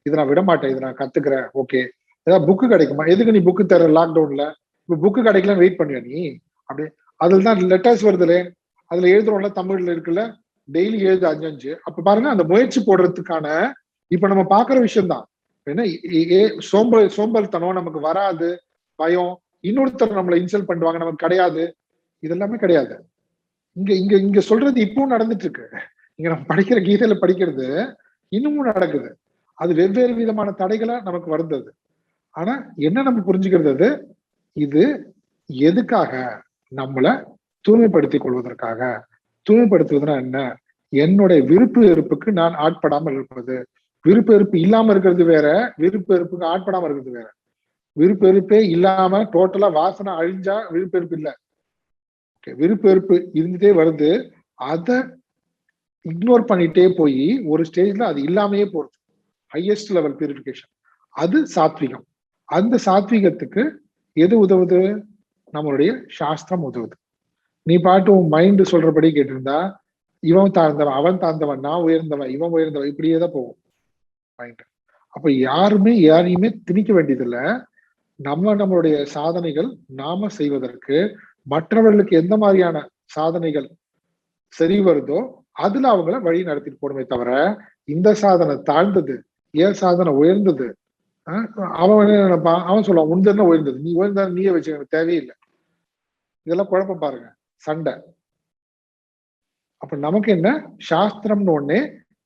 இதை நான் விட மாட்டேன், இதை நான் கத்துக்கிறேன், ஓகே. ஏதாவது புக்கு கிடைக்குமா, எதுக்கு நீ புக்கு தர லாக்டவுன்ல, இப்ப புக்கு கிடைக்கலன்னு வெயிட் பண்ணுவியா நீ, அப்படி அதுலதான் லெட்டர்ஸ் வருதுலே, அதுல எழுதுறோம்ல, தமிழ்ல இருக்குல்ல, டெய்லி எழுது 5 அப்ப பாருங்க அந்த முயற்சி போடுறதுக்கான இப்ப நம்ம பாக்குற விஷயம் தான். என்ன சோம்பல்தனம் நமக்கு வராது, பயம், இன்னொருத்தர் நம்மளை இன்சல்ட் பண்ணுவாங்க நமக்கு கிடையாது, இதெல்லாமே கிடையாது. இங்க சொல்றது இப்பவும் நடந்துட்டு இருக்கு. இங்க நம்ம படிக்கிற கீதையில படிக்கிறது இன்னமும் நடக்குது. அது வெவ்வேறு விதமான தடைகளா நமக்கு வருது. ஆனா என்ன நம்ம புரிஞ்சுக்கிறது, இது எதுக்காக, நம்மளை தூய்மைப்படுத்திக் கொள்வதற்காக. தூய்மைப்படுத்துவதுன்னா என்ன, என்னுடைய விருப்பு வெறுப்புக்கு நான் ஆட்படாமல் இருப்பது. விருப்பு வெறுப்பு இல்லாம இருக்கிறது வேற, விருப்பு வெறுப்புக்கு ஆட்படாம இருக்கிறது வேற. விருப்பு வெறுப்பே இல்லாம டோட்டலா வாசனை அழிஞ்சா விருப்பு வெறுப்பு இல்ல, விருப்பு வெறுப்பு இருந்துட்டே வருது, அதை இக்னோர் பண்ணிட்டே போய் ஒரு ஸ்டேஜ்ல அது இல்லாமையே போறது, ஹையஸ்ட் லெவல் பியூரிஃபிகேஷன். அது சாத்விகம். அந்த சாத்விகத்துக்கு எது உதவுது? நம்மளுடைய சாஸ்திரம் உதவுது. நீ பாட்டு உன் மைண்ட் சொல்றபடி கேட்டிருந்தா இவன் தாழ்ந்தவன், அவன் தாழ்ந்தவன், நான் உயர்ந்தவன், இவன் உயர்ந்தவன், இப்படியே தான் போகும் மைண்ட். அப்ப யாரையுமே திணிக்க வேண்டியதில்லை. நம்மளுடைய சாதனைகள் நாம செய்வதற்கு மற்றவர்களுக்கு எந்த மாதிரியான சாதனைகள் சரி வருதோ அதுல அவங்கள வழி நடத்திட்டு போடுமே தவிர, இந்த சாதனை தாழ்ந்தது, ஏன் சாதனை உயர்ந்தது, அவன் என்ன நினைப்பான், அவன் சொல்லுவான் உண்டன உயர்ந்தது, நீ உயர்ந்தா நீயே வச்சுக்க, எனக்கு தேவையில்லை. இதெல்லாம் குழப்பம் பாருங்க, சண்டை. அப்ப நமக்கு என்ன, சாஸ்திரம்னு ஒண்ணே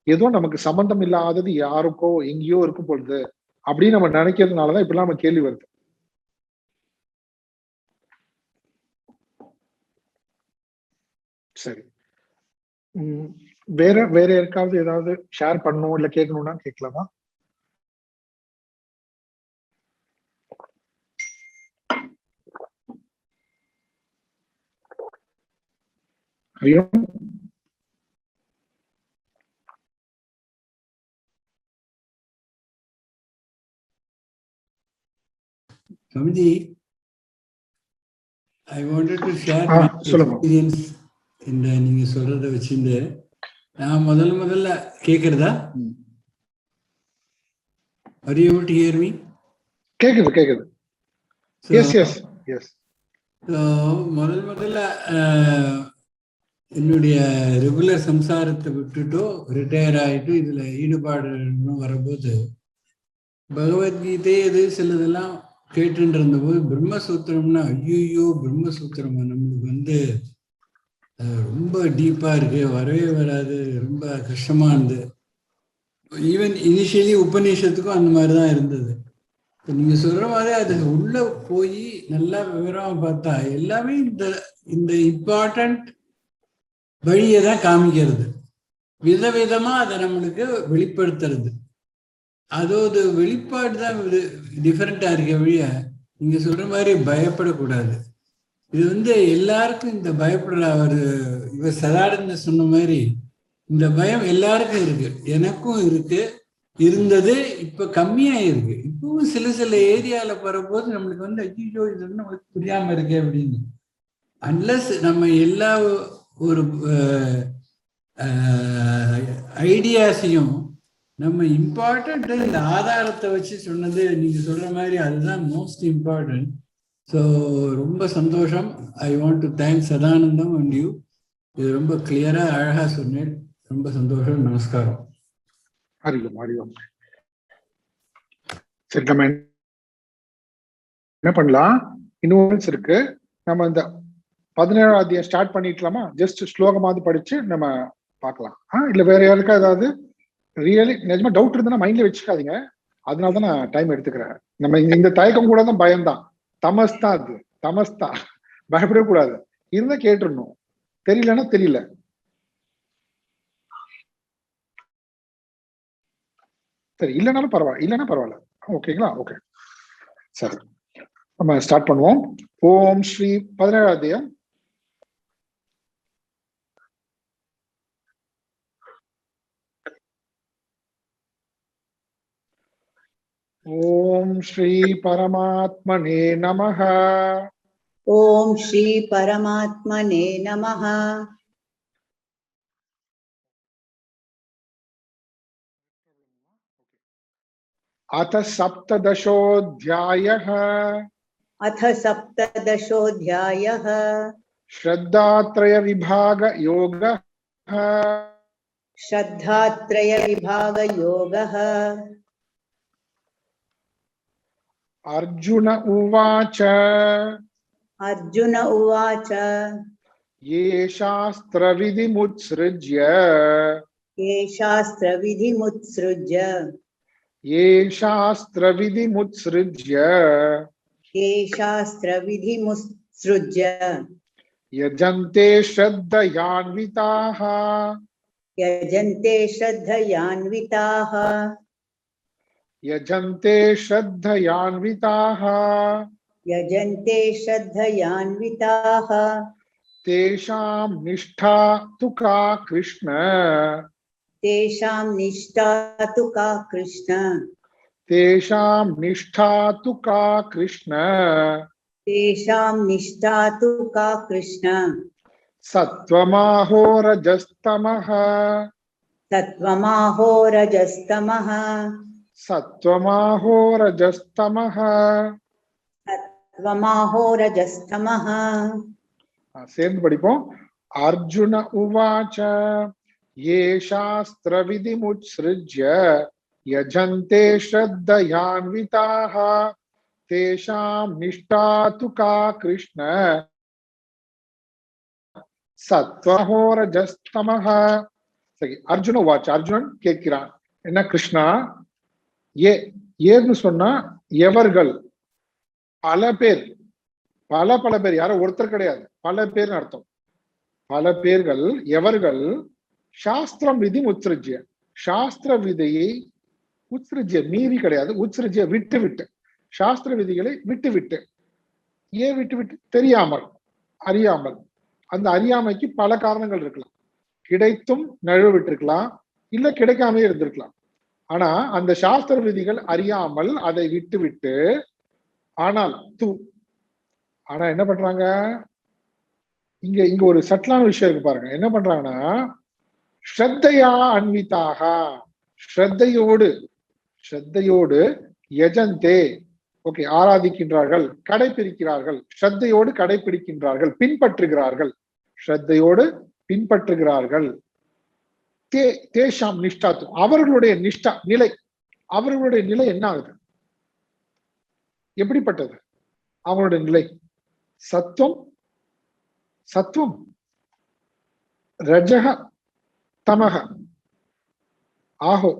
ஏதோ நமக்கு சம்பந்தம் இல்லாதது யாருக்கோ எங்கேயோ இருக்கும் பொழுது அப்படின்னு நம்ம நினைக்கிறதுனாலதான் இப்பெல்லாம் நம்ம கேள்வி வருது. சரி, வேற யாருக்காவது ஏதாவது ஷேர் பண்ணணும் இல்ல கேட்கணும்னா கேட்கலாமா? ஹரியோ Swamiji, I wanted to share my experience இந்த நீங்க சொல்றத வச்சுட்டு. நான் முதல்ல கேக்குறதா? Are you able to hear me? கேக்குது. Yes. முதல்ல என்னுடைய ரெகுலர் சம்சாரத்தை விட்டுட்டோ ரிட்டையர் ஆயிட்டு இதுல ஈடுபாடு வரும்போது பகவத்கீதை இது சிலதெல்லாம் கேட்டுட்டு இருந்தபோது பிரம்மசூத்திரம்னா ஐயோ பிரம்மசூத்திரம் நம்மளுக்கு ரொம்ப டீப்பா இருக்கு, வரவே வராது, ரொம்ப கஷ்டமா இருந்தது. ஈவன் இனிஷியலி உபநிஷத்துக்கும் அந்த மாதிரிதான் இருந்தது. நீங்க சொல்ற மாதிரி அது உள்ள போய் நல்லா விவரமா பார்த்தா எல்லாமே இந்த இம்பார்ட்டன்ட் வழியை தான் காமிக்கிறது, விதவிதமா அதை நம்மளுக்கு வெளிப்படுத்துறது. அதோட வெளிப்பாடு தான் டிஃபரெண்டா இருக்க வழிய நீங்க சொல்ற மாதிரி பயப்படக்கூடாது. இது எல்லாருக்கும் இந்த பயப்படுற இவர் சதானந்த சொன்ன மாதிரி இந்த பயம் எல்லாருக்கும் இருக்கு, எனக்கும் இருக்கு, இருந்தது, இப்ப கம்மியா இருக்கு. இப்பவும் சில ஏரியால வரும்போது நம்மளுக்கு ஐயோ இது நம்மளுக்கு புரியாம இருக்கு அப்படின்னு. அன்லஸ் நம்ம எல்லா ஒரு ஐடியாஸையும் நம்ம இம்பார்ட்டன்ட் இந்த ஆதாரத்தை வச்சு சொன்னது நீங்க சொல்ற மாதிரி அதுதான் மோஸ்ட் இம்பார்ட்டன்ட். ஸோ ரொம்ப சந்தோஷம். I want to thank Sadanandam and you. இது ரொம்ப கிளியரா அழகா சொன்னேன். ரொம்ப சந்தோஷம். நமஸ்காரம். ஹரிஓம். சரி, நம்ம என்ன பண்ணலாம், இன்னும் இருக்கு. நம்ம இந்த 17ஆம் அத்தியாயம் ஸ்டார்ட் பண்ணிக்கலாமா? ஜஸ்ட் ஸ்லோகமாவது படிச்சு நம்ம பார்க்கலாம். இல்ல வேற யாருக்கா ஏதாவது ரியலி நிஜமா டவுட் இருந்தா மைண்ட்ல வச்சுக்காதீங்க. அதனாலதான் நான் டைம் எடுத்துக்கிறேன். நம்ம இந்த தயக்கம் கூட தான் பயம்தான், தமஸ் தான், அது தமஸ் தான். பயப்படவே கூடாது. இருந்தா கேட்டுடணும், தெரியலன்னா தெரியல. சரி, இல்லைனாலும் பரவாயில்ல. ஓகேங்களா? ஓகே, சரி, நம்ம ஸ்டார்ட் பண்ணுவோம். ஓம் ஸ்ரீ 17ஆம் அத்தியாயம். ஓம் ஸ்ரீ பரமாத்மனே நமஹ. ஓம் ஸ்ரீ பரமாத்மனே நமஹ. அத சப்ததசோऽध्यायः. அத சப்ததசோऽध्यायः. ஸ்ரத்தாத்ரய விபாக யோகः. ஸ்ரத்தாத்ரய விபாக யோகः. அர்ஜுன உவாச்ச. அர்ஜுன உவாச்ச. யே சாஸ்திர விதிமுத்ஸ்ருஜ்ய. யே சாஸ்திர விதிமுத்ஸ்ருஜ்ய. யே சாஸ்திர விதிமுத்ஸ்ருஜ்ய. யே சாஸ்திர விதிமுத்ஸ்ருஜ்ய. யஜந்தே ஸ்ரத்தயான்விதாः. யஜந்தே ஸ்ரத்தயான்விதாः. யஜந்தே ஸ்ரத்தயான்விதாः. யஜந்தே ஸ்ரத்தயான்விதாः. தேஷாம் நிஷ்டா து கா கிருஷ்ண तेषां निष्ठा तु का कृष्ण தேஷாம் நிஷ்டா து கா கிருஷ்ண तेषां निष्ठा तु का कृष्ण சத்வமாஹோ ரஜஸ்தமஹ सत्त्वमाहो रजस्तमः சத்வமாஹோ ரஜஸ்தமஹ सत्त्वमाहो रजस्तमः சேர்ந்து படிப்போம். அர்ஜுன உவாச்ச ये शास्त्रविधिमुत्सृज्य यजन्ते श्रद्धयान्विताः तेषां निष्ठा तु का कृष्ण सत्त्वहो रजस्तमः. சரி, அர்ஜுன உவாச்ச, அர்ஜுனன் கேட்கிறான், என்ன கிருஷ்ணா, ஏன்னு சொன்னா எவர்கள், பல பேர், பல பேர், யாரும் ஒருத்தர் கிடையாது, பல பேர் அர்த்தம். பல பேர்கள், எவர்கள் சாஸ்திரம் விதி உத்ஸ்ருஜ்ய, சாஸ்திர விதியை உத்ஸ்ருஜ்ய மீறி கிடையாது, உத்ஸ்ருஜ்ய விட்டு விட்டு, சாஸ்திர விதிகளை விட்டு விட்டு. ஏன் விட்டு விட்டு? தெரியாமல், அறியாமல். அந்த அறியாமைக்கு பல காரணங்கள் இருக்கலாம். கிடைத்தும் நழுவ விட்டுருக்கலாம், இல்ல கிடைக்காமலே இருந்திருக்கலாம். ஆனா அந்த சாஸ்திர விதிகள் அறியாமல் அதை விட்டு விட்டு, ஆனால் ஆனா என்ன பண்றாங்க, இங்க ஒரு சட்டலான விஷயம் இருக்கு பாருங்க. என்ன பண்றாங்கன்னா, ஸ்ரத்தையா அன்விதாக, ஸ்ரத்தையோடு யஜந்தே, ஓகே, ஆராதிக்கின்றார்கள், கடைபிடிக்கிறார்கள், ஸ்ரத்தையோடு கடைபிடிக்கின்றார்கள், பின்பற்றுகிறார்கள், ஸ்ரத்தையோடு பின்பற்றுகிறார்கள். தேஷாம் நிஷ்டாத்து, அவர்களுடைய நிஷ்டா நிலை, அவர்களுடைய நிலை என்ன ஆகுது, எப்படிப்பட்டது அவங்களுடைய நிலை? சத்துவம் ரஜக தமக, ஆஹோ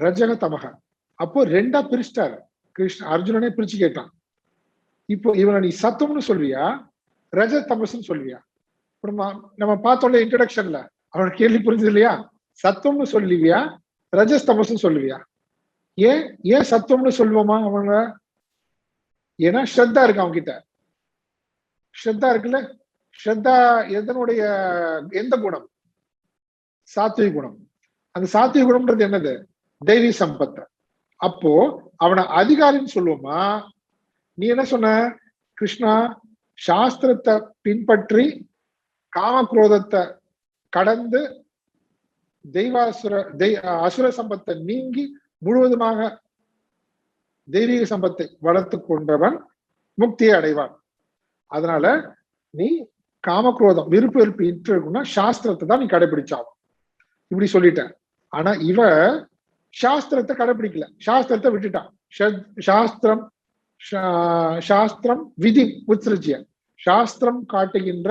ரஜக தமக. அப்போ ரெண்டா பிரிச்சிட்டாரு கிருஷ்ண, அர்ஜுனனே பிரிச்சு கேட்டான். இப்போ இவனை நீ சத்துவம்னு சொல்வியா, ரஜ தமஸ்ன்னு சொல்வியா? நம்ம பார்த்தோம்ல இன்ட்ரோடக்ஷன்ல, அவனோட கேள்வி புரிஞ்சது இல்லையா? சத்துவம்னு சொல்லுவியா, ரஜஸ் தமஸ்ன்னு சொல்லுவியா? ஏன் சத்துவம்னு சொல்லுவோமா அவங்க? ஏன்னா ஸ்ரத்தா இருக்கு அவங்க கிட்ட, ஸ்ரத்தா இருக்குல்ல. ஸ்ரத்தா எதனுடைய, எந்த குணம்? சாத்விக குணம். அந்த சாத்விக குணம்ன்றது என்னது? தெய்வீ சம்பத்து. அப்போ அவனை அதிகாரின்னு சொல்லுவோமா? நீ என்ன சொன்ன கிருஷ்ணா, சாஸ்திரத்தை பின்பற்றி காமக்ரோதத்தை கடந்து அசுர சம்பத்தை நீங்கி முழுவதுமாக தெய்வீக சம்பத்தை வளர்த்து கொண்டவன் முக்தியை அடைவான். அதனால நீ காமக்ரோதம் விருப்பு வெறுப்பு இருக்குன்னா சாஸ்திரத்தை தான் நீ கடைபிடிச்சாகும், இப்படி சொல்லிட்ட. ஆனா இவ சாஸ்திரத்தை கடைபிடிக்கல, சாஸ்திரத்தை விட்டுட்டான். சாஸ்திரம் விதி உத்ஸ்ருஜ்ய, சாஸ்திரம் காட்டுகின்ற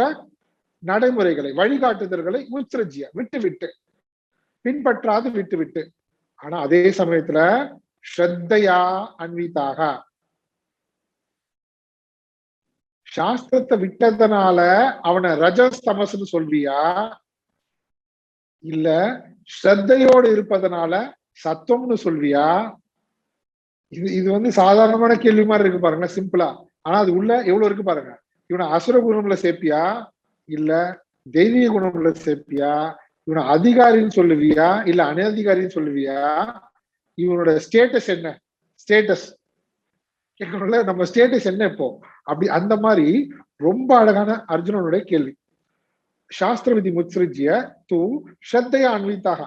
நடைமுறைகளை, வழிகாட்டுதல்களை உத்ஸ்ருஜ்ய விட்டு விட்டு, பின்பற்றாது விட்டு விட்டு. ஆனா அதே சமயத்துல ஸ்ரத்தையா அன்விதாக, சாஸ்திரத்தை விட்டதனால அவனை ரஜஸ் தமஸ்ன்னு சொல்வியா, இல்ல ஸ்ரத்தையோடு இருப்பதனால சத்துவம்னு சொல்வியா? இது சாதாரணமான கேள்வி மாதிரி இருக்கு பாருங்க, சிம்பிளா. ஆனா அது உள்ள எவ்வளவு இருக்கு பாருங்க. இவனை அசுர குணம்ல சேர்ப்பியா, இல்ல தெய்வீக குணம்ல சேர்ப்பியா? இவனை அதிகாரின்னு சொல்லுவியா, இல்ல அனதிகாரின்னு சொல்லுவியா? இவனோட ஸ்டேட்டஸ் என்ன? ஸ்டேட்டஸ் கேட்கணும்ல, நம்ம ஸ்டேட்டஸ் என்ன இப்போ? அப்படி அந்த மாதிரி ரொம்ப அழகான அர்ஜுனனுடைய கேள்வி. சாஸ்திர விதி முத்ஸ்ருஜ்ய து ஸ்ரத்தையா அன்விதாக,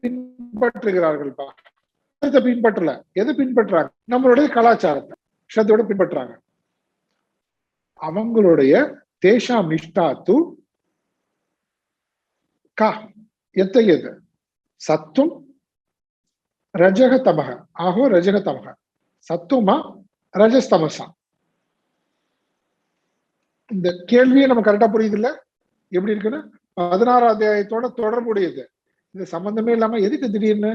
பின்பற்றுகிறார்கள். பின்பற்றல, எது பின்பற்றாங்க? நம்மளுடைய கலாச்சாரத்தை ஸ்ரத்தையோட பின்பற்றாங்க. அவங்களுடைய தேஷாம் நிஷ்டாத்து கா, எத்தகையது? சத்துவம் ரஜக தமக, ஆஹோ ரஜக தமக. சத்துவமா ரஜஸ்தமசா? இந்த கேள்வியை நம்ம கரெக்டா புரியுது இல்ல? எப்படி இருக்குன்னு 16ஆம் அத்தியாயத்தோட தொடர்புடையது. இது சம்பந்தமே இல்லாம எதுக்கு திடீர்னு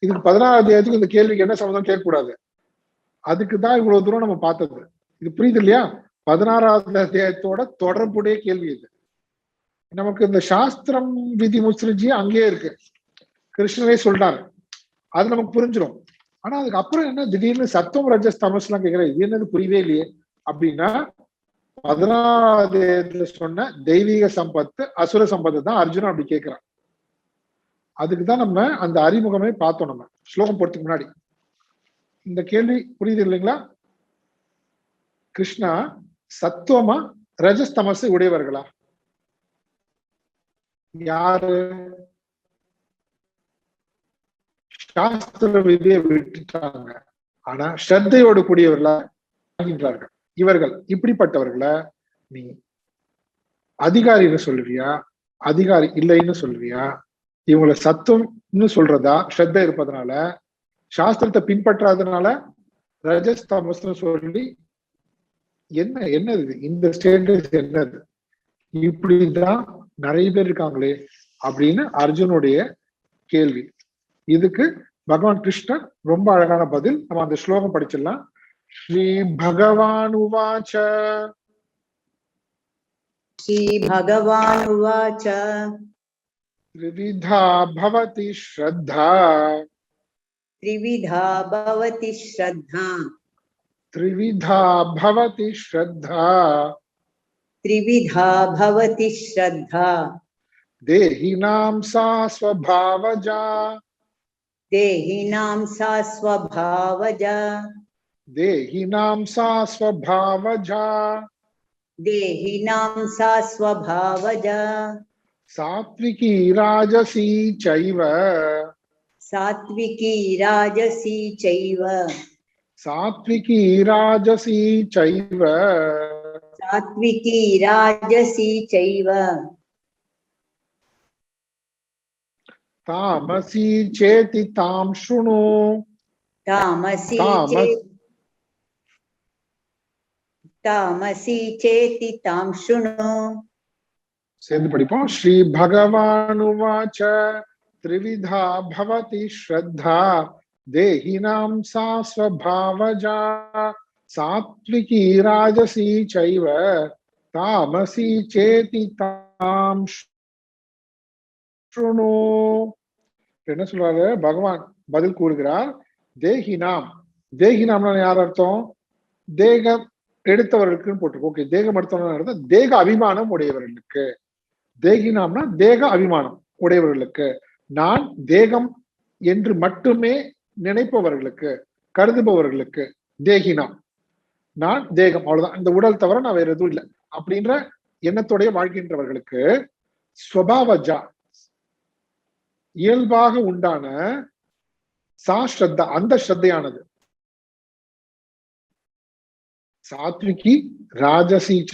இதுக்கு 16ஆம் அத்தியாயத்துக்கு இந்த கேள்விக்கு என்ன சம்பந்தம் கேட்கக்கூடாது. அதுக்குதான் இவ்வளவு தூரம் நம்ம பார்த்தது. இது புரியுது இல்லையா? 16ஆம் அத்தியாயத்தோட தொடர்புடைய கேள்வி இது. நமக்கு இந்த சாஸ்திரம் விதி முத்ஸ்ருஜ்ய அங்கேயே இருக்கு, கிருஷ்ணரே சொல்றாரு, அது நமக்கு புரிஞ்சிடும். ஆனா அதுக்கு அப்புறம் என்ன திடீர்னு சத்துவம் ரஜஸ் தமஸ் எல்லாம் கேட்கிறேன், இது என்னது புரியவே இல்லையே. அப்படின்னா 16 சொன்ன தெய்வீக சம்பத்து அசுர சம்பத்து தான் அர்ஜுனன் அப்படி கேட்கிறான். அதுக்குதான் நம்ம அந்த அறிமுகமே பார்த்தோம். நம்ம ஸ்லோகம் போறதுக்கு முன்னாடி இந்த கேள்வி புரியுது இல்லைங்களா? கிருஷ்ணா சத்துவமா ரஜஸ்தமசு உடையவர்களா? யாரு சாஸ்திர விதியை விட்டுட்டாங்க, ஆனா ஸ்ரத்தையோடு கூடியவர்களா ஆகின்றார்கள். இவர்கள் இப்படிப்பட்டவர்களை நீ அதிகாரின்னு சொல்லுவியா, அதிகாரி இல்லைன்னு சொல்லுவியா? இவங்களை சத்துவம்னு சொல்றதா, ஸ்ரத்தை இருப்பதனால, சாஸ்திரத்தை பின்பற்றாதனால ரஜஸ் தமஸ்னு சொல்லி என்னது இந்த ஸ்டேட்டஸ் என்னது? இப்படிதான் நிறைய பேர் இருக்காங்களே அப்படின்னு அர்ஜுனுடைய கேள்வி. இதுக்கு பகவான் கிருஷ்ணர் ரொம்ப அழகான பதில். நம்ம அந்த ஸ்லோகம் படிச்சிடலாம். ஸ்ரீ பகவான் உவாச்ச ஸ்ரீ பகவான் உவாச்ச த்ரிவிதா பவதி ஸ்ரத்தா த்ரிவிதா பவதி ஸ்ரத்தா த்ரிவிதா பவதி ஸ்ரத்தா த்ரிவிதா பவதி ஸ்ரத்தா தேஹினாம் சா ஸ்வபாவஜா தேஹினாம் சா ஸ்வபாவஜா தேஹினாம் சா ஸ்வபாவஜா தேஹினாம் சா ஸ்வபாவஜா சாத்விகி ராஜசி சைவ சாத்விகி ராஜசி சைவ சாத்விகி ராஜசி சைவ சாத்விகி ராஜசி சைவ தாமசி சேதி தாம் ஷுணு தாமசி தாமசி சேதி தாம் ஷுணு. சேர்ந்து படிப்போம். ஸ்ரீ பகவான் உவாச்ச த்ரிவிதா பவதி ஸ்ரத்தா தேஹினாம் சா ஸ்வபாவஜா சாத்விகி ராஜசி சைவ தாமசி சேதி தாம் ஷுணு. என்ன சொல்றாரு பகவான்? பதில் கூறுகிறார். தேஹினாம், தேஹினாம்னா யார் அர்த்தம்? தேகம் எடுத்தவர்களுக்குன்னு போட்டிருக்கோம். ஓகே, தேகம் எடுத்தவர்கள் தேக அபிமானம் உடையவர்களுக்கு. தேகினாம்னா தேக அபிமானம் உடையவர்களுக்கு, நான் தேகம் என்று மட்டுமே நினைப்பவர்களுக்கு, கருதுபவர்களுக்கு தேகினாம். நான் தேகம், அவ்வளவுதான், இந்த உடல் தவிர நான் வேற எதுவும் இல்லை அப்படின்ற எண்ணத்தோடைய வாழ்கின்றவர்களுக்கு ஸ்வபாவஜா இயல்பாக உண்டான சா ஸ்ரத்தா அந்த ஸ்ரத்தையானது சாத்விகி ராஜசீச்ச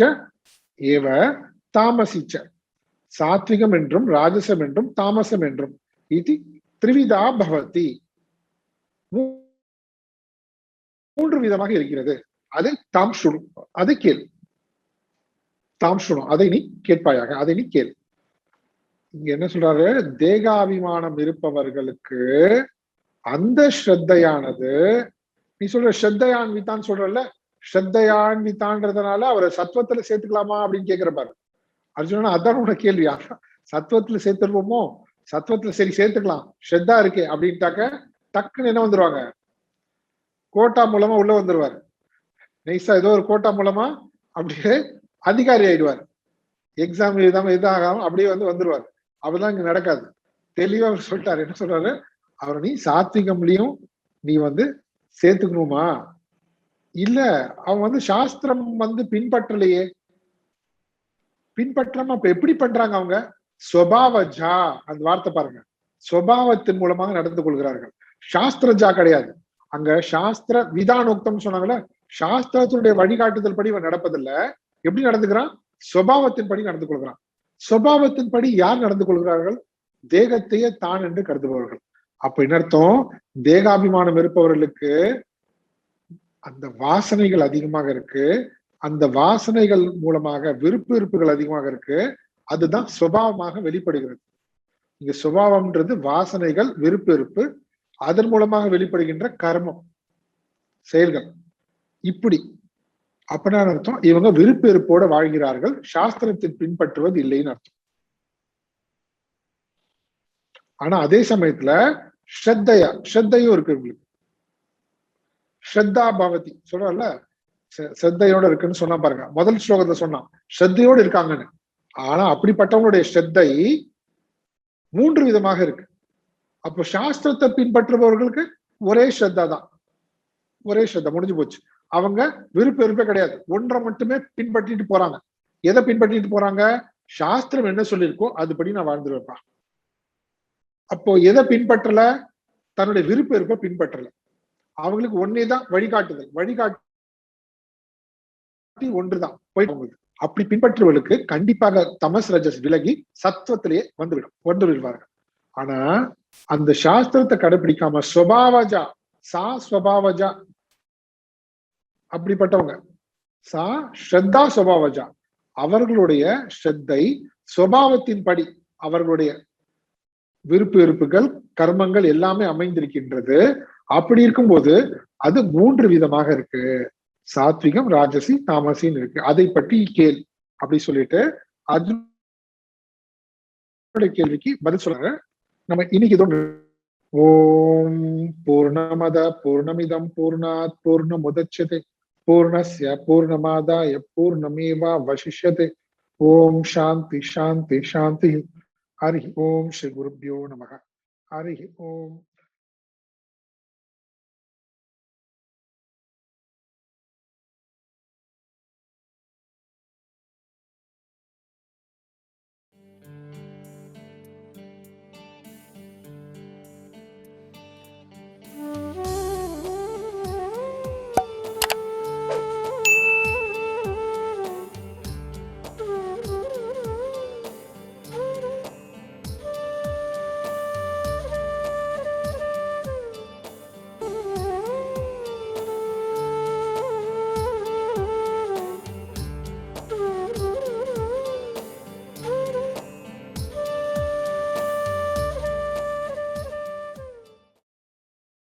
ஏவ தாமசிச்ச சாத்விகம் என்றும் ராஜசம் என்றும் தாமசம் என்றும் இது த்ரிவிதா பவதி மூன்று விதமாக இருக்கிறது. அது தாம் சுணு, அதை கேள். தாம் சுணு, அதை நீ கேட்பாயாக, அதை நீ கேள். இங்க என்ன சொல்றாரு? தேகாபிமானம் இருப்பவர்களுக்கு அந்த ஸ்ரத்தையானது, நீ சொல்ற ஸ்ரத்தையான்வித்தான் சொல்றல, ஸ்ரத்தையான்வித்தான்றதுனால அவரை சத்வத்துல சேர்த்துக்கலாமா அப்படின்னு கேட்கிற பாரு அர்ஜுனன். அதான் உன கேள்வியா? சத்வத்துல சேர்த்துருவோமோ? சத்வத்துல சரி சேர்த்துக்கலாம், ஸ்ரத்தா இருக்கே அப்படின்ட்டாக்க டக்குன்னு என்ன வந்துருவாங்க? கோட்டா மூலமா உள்ள வந்துருவாரு. நைஸா ஏதோ ஒரு கோட்டா மூலமா அப்படியே அதிகாரி ஆயிடுவார். எக்ஸாம் எழுதாம இதாகாம அப்படியே வந்துருவாரு. அப்படிதான் இங்க நடக்காது. தெளிவா அவர் சொல்லிட்டாரு. என்ன சொல்றாரு? அவர் நீ சாத்விகம்லயும் நீ சேர்த்துக்கணுமா? இல்ல, அவன் சாஸ்திரம் பின்பற்றலையே. பின்பற்றாம அப்ப எப்படி பண்றாங்க அவங்க? ஸ்வபாவஜா, அந்த வார்த்தை பாருங்க, ஸ்வபாவத்தின் மூலமாக நடந்து கொள்கிறார்கள். சாஸ்திரஜா கிடையாது. அங்க சாஸ்திர விதானோக்தம் சொன்னாங்கல்ல, சாஸ்திரத்தினுடைய வழிகாட்டுதல் படி இவன் நடப்பதில்லை. எப்படி நடந்துக்கிறான்? ஸ்வபாவத்தின் படி நடந்து கொள்கிறான். ஸ்வபாவத்தின் படி யார் நடந்து கொள்கிறார்கள்? தேகத்தையே தான் என்று கருதுபவர்கள். அப்ப என்ன அர்த்தம்? தேகாபிமானம் இருப்பவர்களுக்கு அந்த வாசனைகள் அதிகமாக இருக்கு. அந்த வாசனைகள் மூலமாக விருப்பு வெறுப்புகள் அதிகமாக இருக்கு. அதுதான் சுபாவமாக வெளிப்படுகிறது. இங்க சுபாவம்ன்றது வாசனைகள், விருப்பு வெறுப்பு, அதன் மூலமாக வெளிப்படுகின்ற கர்மம், செயல்கள். இப்படி அப்படின்னா அர்த்தம் இவங்க விருப்பு வெறுப்போட வாழ்கிறார்கள், சாஸ்திரத்தை பின்பற்றுவது இல்லைன்னு அர்த்தம். ஆனா அதே சமயத்துல ஸ்ரத்தையும் இருக்கு இவங்களுக்கு. ஸ்ரத்தா பவதி சொல்றல, ஸ்ரத்தையோட இருக்குன்னு சொன்னா பாருங்க. முதல் ஸ்லோகத்துல சொன்னான் ஸ்ரத்தையோடு இருக்காங்கன்னு. ஆனா அப்படிப்பட்டவங்களுடைய ஸ்ரத்தை 3 விதமாக இருக்கு. அப்போ சாஸ்திரத்தை பின்பற்றுபவர்களுக்கு ஒரே ஸ்ரத்தா தான், ஒரே ஸ்ரத்தா, முடிஞ்சு போச்சு. அவங்க விருப்ப விருப்பே கிடையாது, ஒன்றை மட்டுமே பின்பற்றிட்டு போறாங்க. எதை பின்பற்றிட்டு போறாங்க? சாஸ்திரம் என்ன சொல்லியிருக்கோ அதுபடி நான் வாழ்ந்துருவேப்பா. அப்போ எதை பின்பற்றல? தன்னுடைய விருப்ப விருப்ப பின்பற்றல. அவங்களுக்கு ஒன்னேதான் வழிகாட்டுதல், வழிகாட்டி ஒன்றுதான் போயிட்டு. அப்படி பின்பற்றுவர்களுக்கு கண்டிப்பாக தமஸ் ரஜஸ் விலகி சத்துவத்திலேயே வந்து விடுவார்கள். ஆனா அந்த சாஸ்திரத்தை கடைபிடிக்காம ஸ்வபாவஜா, சா ஸ்வபாவஜா அப்படிப்பட்டவங்க, சா ஸ்ரத்தா ஸ்வபாவஜா, அவர்களுடைய ஸ்ரத்தை சுபாவத்தின் படி அவர்களுடைய விருப்பு வெறுப்புகள் கர்மங்கள் எல்லாமே அமைந்திருக்கின்றது. அப்படி இருக்கும்போது அது 3 விதமாக இருக்கு, சாத்விகம், ராஜசி, தாமசின்னு இருக்கு. அதை பற்றி கேள் அப்படி சொல்லிட்டு அதனுடைய கேள்விக்கு பதில் சொல்றாங்க. நம்ம இன்னைக்கு இதோட ஓம் பூர்ணமத பூர்ணமிதம் பூர்ணாத் பூர்ணமுதச்யதே பூர்ணஸ்ய பூர்ணமாதாய பூர்ணமேவாவசிஷ்யதே. ஓம் சாந்தி சாந்தி சாந்தி. ஹரி ஓம் ஸ்ரீ குருப்யோ நமக. ஹரி ஓம்.